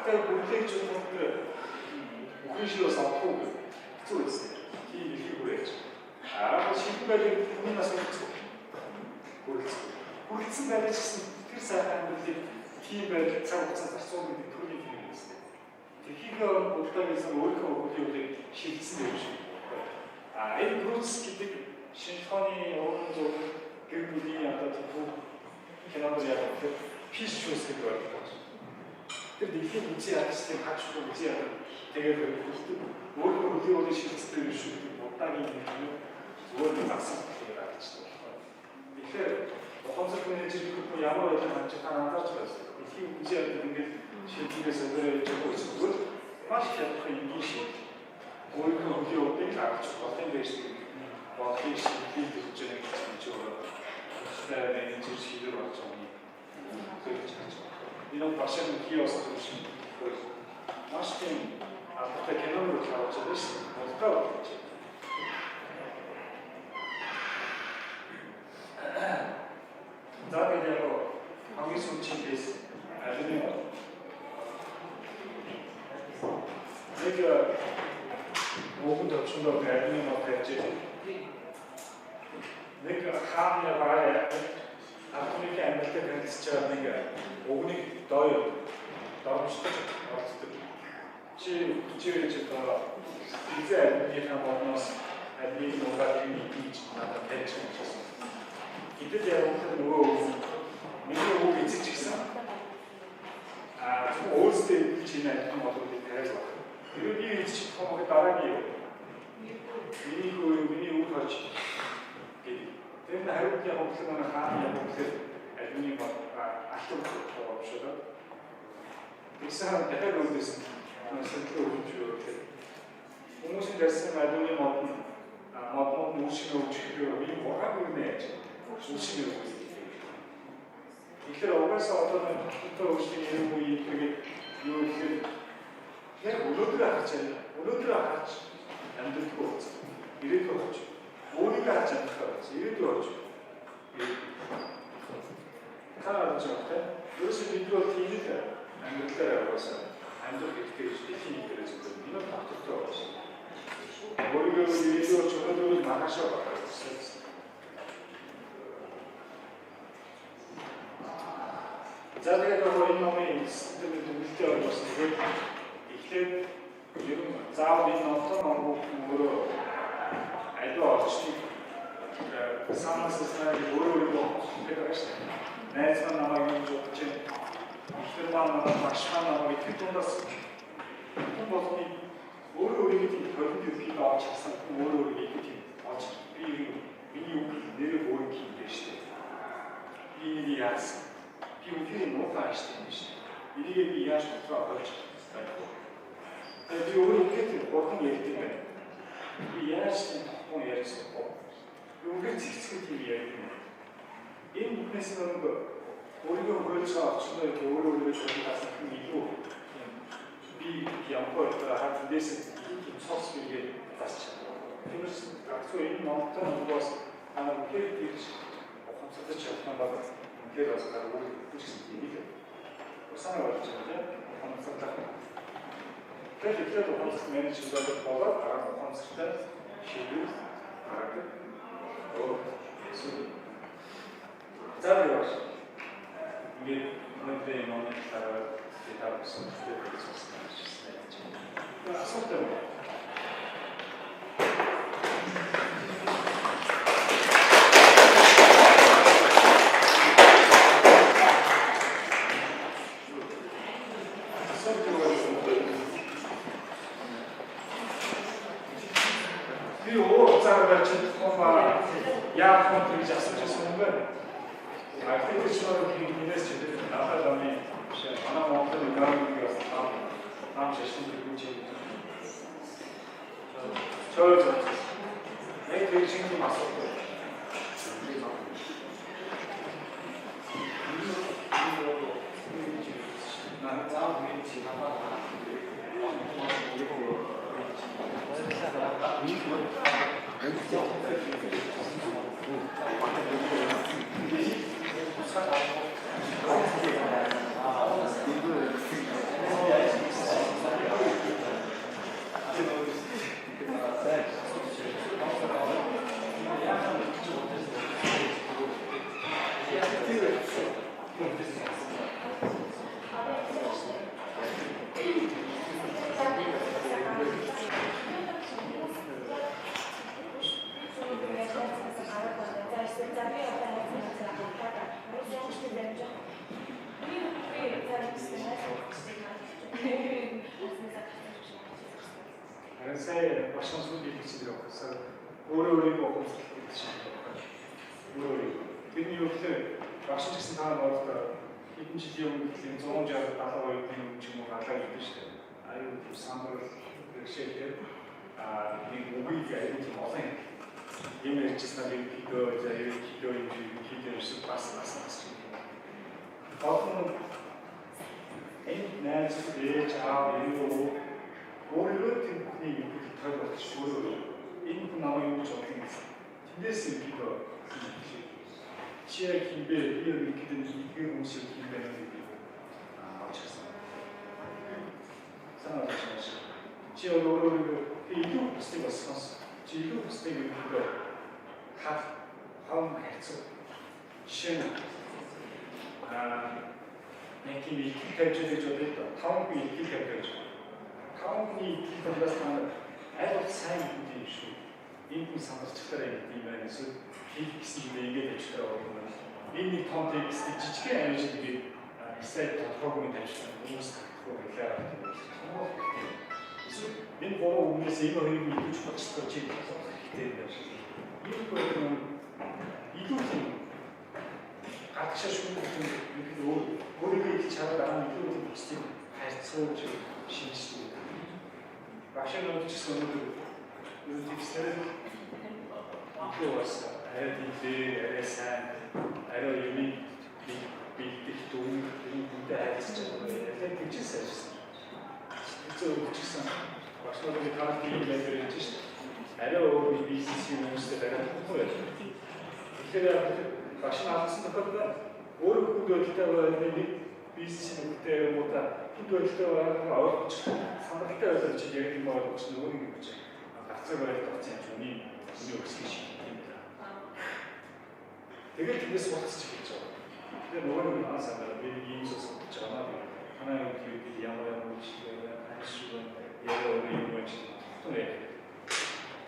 Тэр бүхний ч юм уу бүхний шигээс авахгүй хэцүү байсан. Тийм дэлхийн бүрээ ич. Шилбэр хүний нас өгсөн. Хүрэлцэн байдаг гэсэн тэр сайхан бүлийг тийм байдлаар цаг хугацаанд зарцуулах гэдэг төрлийн юм байсан. Дэлхийн бодтойгоос өөрийнхөө бүлийг шилжсэн юм шиг. Энэ Брюс гэдэг шинжлэхүүний уран зураг гэр бүлийн одоо тийм кинонд яг пиш шүүс гэдэг байна. Тэр дэлхийн үзэн ядсан хачгүй үзэн яд тэгээд өөрийнхөө бүлийг шилжсэн юм шиг бодтойгийн юм өөрөө загсан гэдэг ажиж байна. Тэгэхээр ухамсар менежер групп ямар байдлаар хандж анзаарч байсан. Дэлхийн үзэн яд ингээд шилжихээс өөрөө явж байгаа маш хялбар юм шиг өөрийнхөө бүлийг авч болон байсан. Бодлын шийдлийг өгч байгаа гэж байна. Тэр менежер шийдвэр болж байгаа юм. Энэ башааны киоск шиг маш тийм албатай кинонууд харж байгаа шүү. Болтой болж байна. За бид яг хамгийн сүүлчээс алины нэг бүгд очсон алины мод хийж нэг хааны бараа автомобилийн амьдралтай танилцж байгаа нэг өгнийг дормжтой орцдог. Чи одоо эзэн алины хамаанаас алины модыг хийж надад тавьж байгаа. Идэв яг нөгөө миний үг эзэж гисэн. Өөрсдөө чинь алин модыг тавьж байгаа. Тэр би эзэж байгаа дараагийн миний үг харж тэр хариуд явуулсан нэг хааны явуулсан алины мод алтан болчихлоо. Тэгсэн дахиад үлдээсэн сэнтлээ өгч юу гэх. Хүмүүсийн дайсан алины мод мөшин өгч юу би гоогүй нэ. Мөшин өгч. Тэгэхээр угаасаа одоо нэг хөтөлбөр өгчний юм уу юм юу гэхээр яг өнөөдөр харж амьдрах гэж ирээдүйд болж өөрийгөө харж амьдрах гэж ирээдүйд болж таарч байгаа. Ерөөсөө бид бол тийм л амьдралаар яваасаа амьдрах хэрэгтэй гэж хэлэх юм дээр зөвхөн энэ багтдаг болсон. Өөрийгөө ирээдүйд өнөөдөр магашаа байна. За тэгээд энэ номын төлөвлөлтөд орсон хэрэг эхлээд ер нь заавал энэ номтой өөрөө айдуу орчны санаас өөрөө хэлдэг шүү дээ. Найз маань намайг юм жуулч ихэр маань маш хамаагүй тэр тундас хүн болгоны өөрөө тийм төвөнд ирэх авч чадсан өөрөө тийм авч би миний үг нэрээ өөрөө юм дээ шүү дээ. Би яасан би үгүй нуугаа шүү дээ. Энийг би яаж бодлоо болж байна. Тэгээд би өөрөө үгээд бурхан ярьдаг юм байна. Би яаж тийм хүн ярьсан бэ? Би үгээр зэгцэх юм ярьдаг. Энэ бүхнээс нэг өөрийгөө хөрж байгаа очноо өөрөө шалгасан юм илүү. Би ямпор хаад дэс цогц бигээ засч. Тэрс агцоо энэ номтой нөгөөс анаа хэрэг тийш ухамсартай чадсан баг. Тэр бас гарууд үчсэн юм ийм. Усаа болж байгаа ухамсартай. Тэгэхээр ухамсартай менежмент болоод ухамсартай шийдвэр гаргадаг. Заавал ингээд нэг номыг хараад детальс өгсөн гэдэг асуулт байна. Би өөр цаар барьж байгаа яах вэ гэж асууж байсан юм байна. 그때 시간을 기획해서 제대로 나가다니 하나 먹던 가는 게 다음 제시는 그렇지. 내 되게 신경 맞었고. 나는 다음 지나가다. Sei bastante subjetivo, sabe? 오래 먹고 근데 이렇게 막신 즉슨 다 넣었다. 이분지 기억을 정원자 나서 있는 지금 아까 있듯이 아유 부산으로 그렇게 이 모bil이가 이렇게 어생 이메일 지스나게 기도 이제 기도를 쓱 봤어. 어떤 내 스스로의 자 이거 오히려 등급이 이렇게 털고 주로 인구 나오는 적용해서 팀데스 기도 시의 기배 이런 기든 이게 공식 기배는 맞춰서 상관없이 지역으로 이동 스테이가 썼어. 이동 스테이가 각 화음해서 시는 내기 기대주의 조대도 타운이 기대되죠. 타운이 기대되는 애도 사이 문제이죠. 인구 상황 특별히 이면에서 비익스인데 이게 되더라고요. 이미 컨텍스트 지치게 에너지들이 세트 프로그램이 되시는 모습을 얘기하는 거예요. 그래서 민 보러 오면서 이거 이거 주박스터 지금 기대돼요. 이거는 이거는 같이 하시는 분들 우리가 이렇게 잘 나가는 이거는 비슷해. 해서 좀 신기합니다. 막시는 지선들 이런 팁스를 이거 왔어. LDD, LSN, LU니 빅 도움 문제 진짜 그게 붙였어요. 또 붙였어. 막시는 다른 비밀들이 있지. LO BCC university가 통보해요. 이게 막신 아무튼 그거는 오르고도 기타가 있는데 BCC는 그때 못다. 또 기타가 아웃 상당 기타에서 지금 뭐 무슨 오는 거지. 각자가 같은 종이 없으시. 되게 준비해서 왔었겠죠. 근데 노래를 나왔잖아요. 이 있어서 전화도 하나의 기획이 양호한 시대에 한시간 예로 오는 거지. 또네.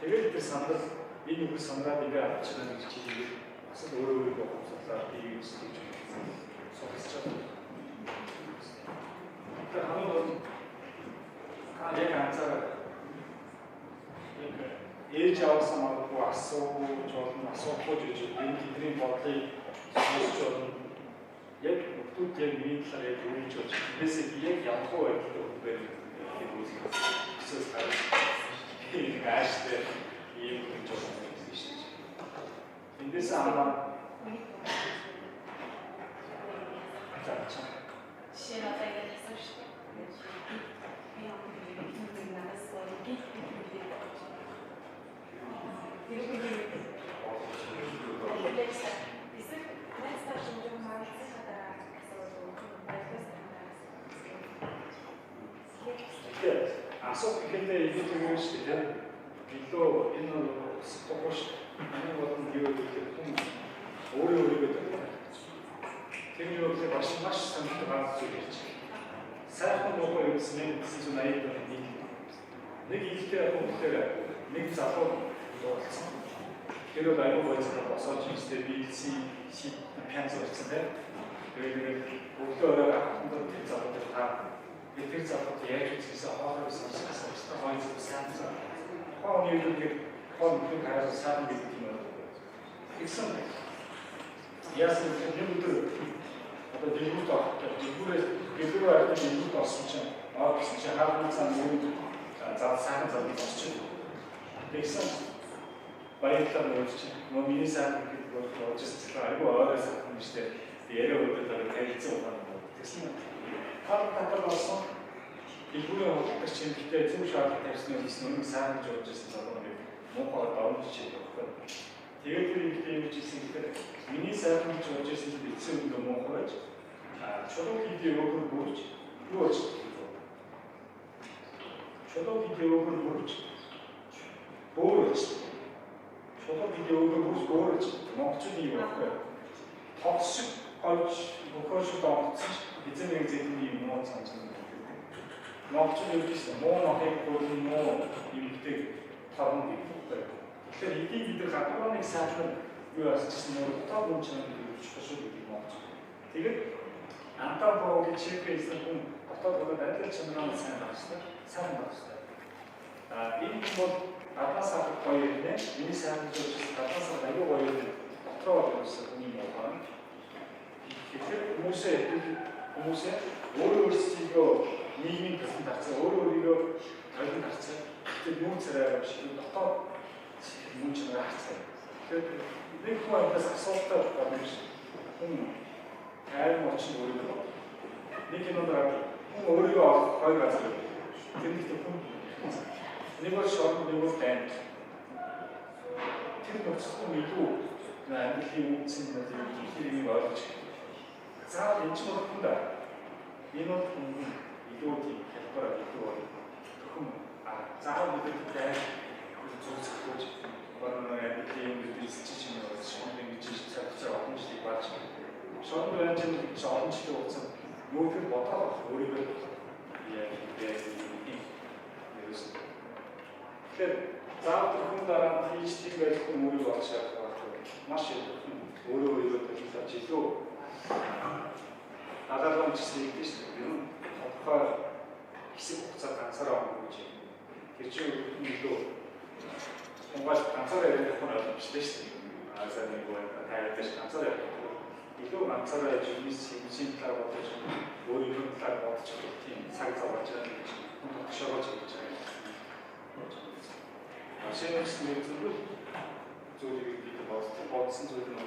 되게 그 상담 이 누구 상담이가 저는 지금 와서 노래를 보고 있었다. 이 스티치 소스죠. 그 한번 얘가 앉아. Ele samado por ação, poderoso, ele que volta solução. E tudo que ele me falou do último, esse dia que a tua que do bem, que música, pessoas caras, ele gasta e ele muito bom existe. Então essa alma, só que ele tem estudante, então ele não se propôs a não ter um olho 그리고 그 말씀하신 것처럼 사람은 뭐가 있으면 진짜 나이 때문에 내가 이때하고 그때가 내가 잡고 그리고 나이가 뭐였어 벌써 진짜 비치 편서 했는데 그리고 목표가 한번 됐자고 다 됐자고 대해 주셔서 화를 쓰면서 화에서 산자 화원이 이렇게 화원 가서 사는 게 있지만 있었네 Яасан нэг өдөр одоо дэлгүүрт авах гэж дэлгүүрээр ард дэлгүүрт авсан чинь хаалганы цаан мөрөнд сайхан зам болчих. Тэгсэн баярлалаа өгч нөө миний сайхан гэдэг бол жишээ айгүй ойроо сайхан юм шүү дээ. Яриа өгдөг харилцаа байна. Тэгсэн хаалганы болсон дэлгүүрийн хөлбөр чинь гэдэг зөв шаардлага тавьсан юм сайхан жуулж ирсэн залуу нэг муухай давж чийх байхгүй. Тэгээд тэр ихтэй юм жисэн гэхээр миний сайхан жуулж ирсэн чинь эцсийн өндөө муухай байж чулуу хийдээ өгөр бүрж юу болж чулуу хийдээ өгөр бүрж бөөрж чулуу хийдээ өгөр бүрж бөөрж монголчууд юм байхгүй. Тогс шиг голж бөхөш тогтсон эзэн нэг зэний юм уу цааш монголчууд юу гэсэн муу нохыг гөрөн муу юмтэй таван гэдэг. Тэгэхээр эдийг бид нар гадуур нэг сайхан юу асуусан нь тоо мөн чанар гэж шүү гэдэг монголч. Тэгээд антаа боогийн чипээс хүн дотоод болоод адил чанараа сайн багсдаг, сайн багсдаг. Энэ бол гадаас авах гоё юм нэ. Миний сайн зүйлс гадаас аюу гоё юм. Дотроо болсон хүний мохоо. Тэгэхээр хүмүүсээ өөрөө өөрсдөө нийгмийн төсөнд гарцаа, өөрийгөө толгойд гарцаа. Тэгээд мөн царай шиг дотоод мөн чанараа харцаа. Тэгэхээр нэг хүн амтаас асуултаа байна юм шиг. Хүн тайм очин өөрийгөө нэг юм дараа хүн өөрийгөө авах хоёр газар. Тэмдэгтэй хүн нэг бол шорон нэг бол тайм. Тэр процесс нь илүү амьдралын үнцэн дээр ихийг ойлгож заавал энэ ч болохгүй да. Энэ бол илүү тийм хэлбэр илүү төхөн заавал бид тайм зөвсөж баруун амьдралын бизнес чинь шонд ингэж цагцаа олон жилиг бааж шонд байна ч олон жилийн хугацаанд нүүр бодоод өөрийгөө тэгэхээр заавал хүн дараа тийчдэг байх хүн өөрийгөө олж харах маш их өөрийгөө төлөвлөж илүү наадах гэсэн юм шүү дээ. Энэ тодорхой хэсэг хугацаа ганцаараа өнгөрч тэр чинь илүү Монгол ганцаараа ярих хүн ойлгомжтой шүү дээ. За нэг байна тайлбарч ганцаараа илүү ганцаараа юмсийн талаар бодож өөрийнхөө талаар бодож тийм цаг зав болж байгаа гэж шоолж гэж байна. Машинаас нэг зүйлийг бид бодсон зүйл нь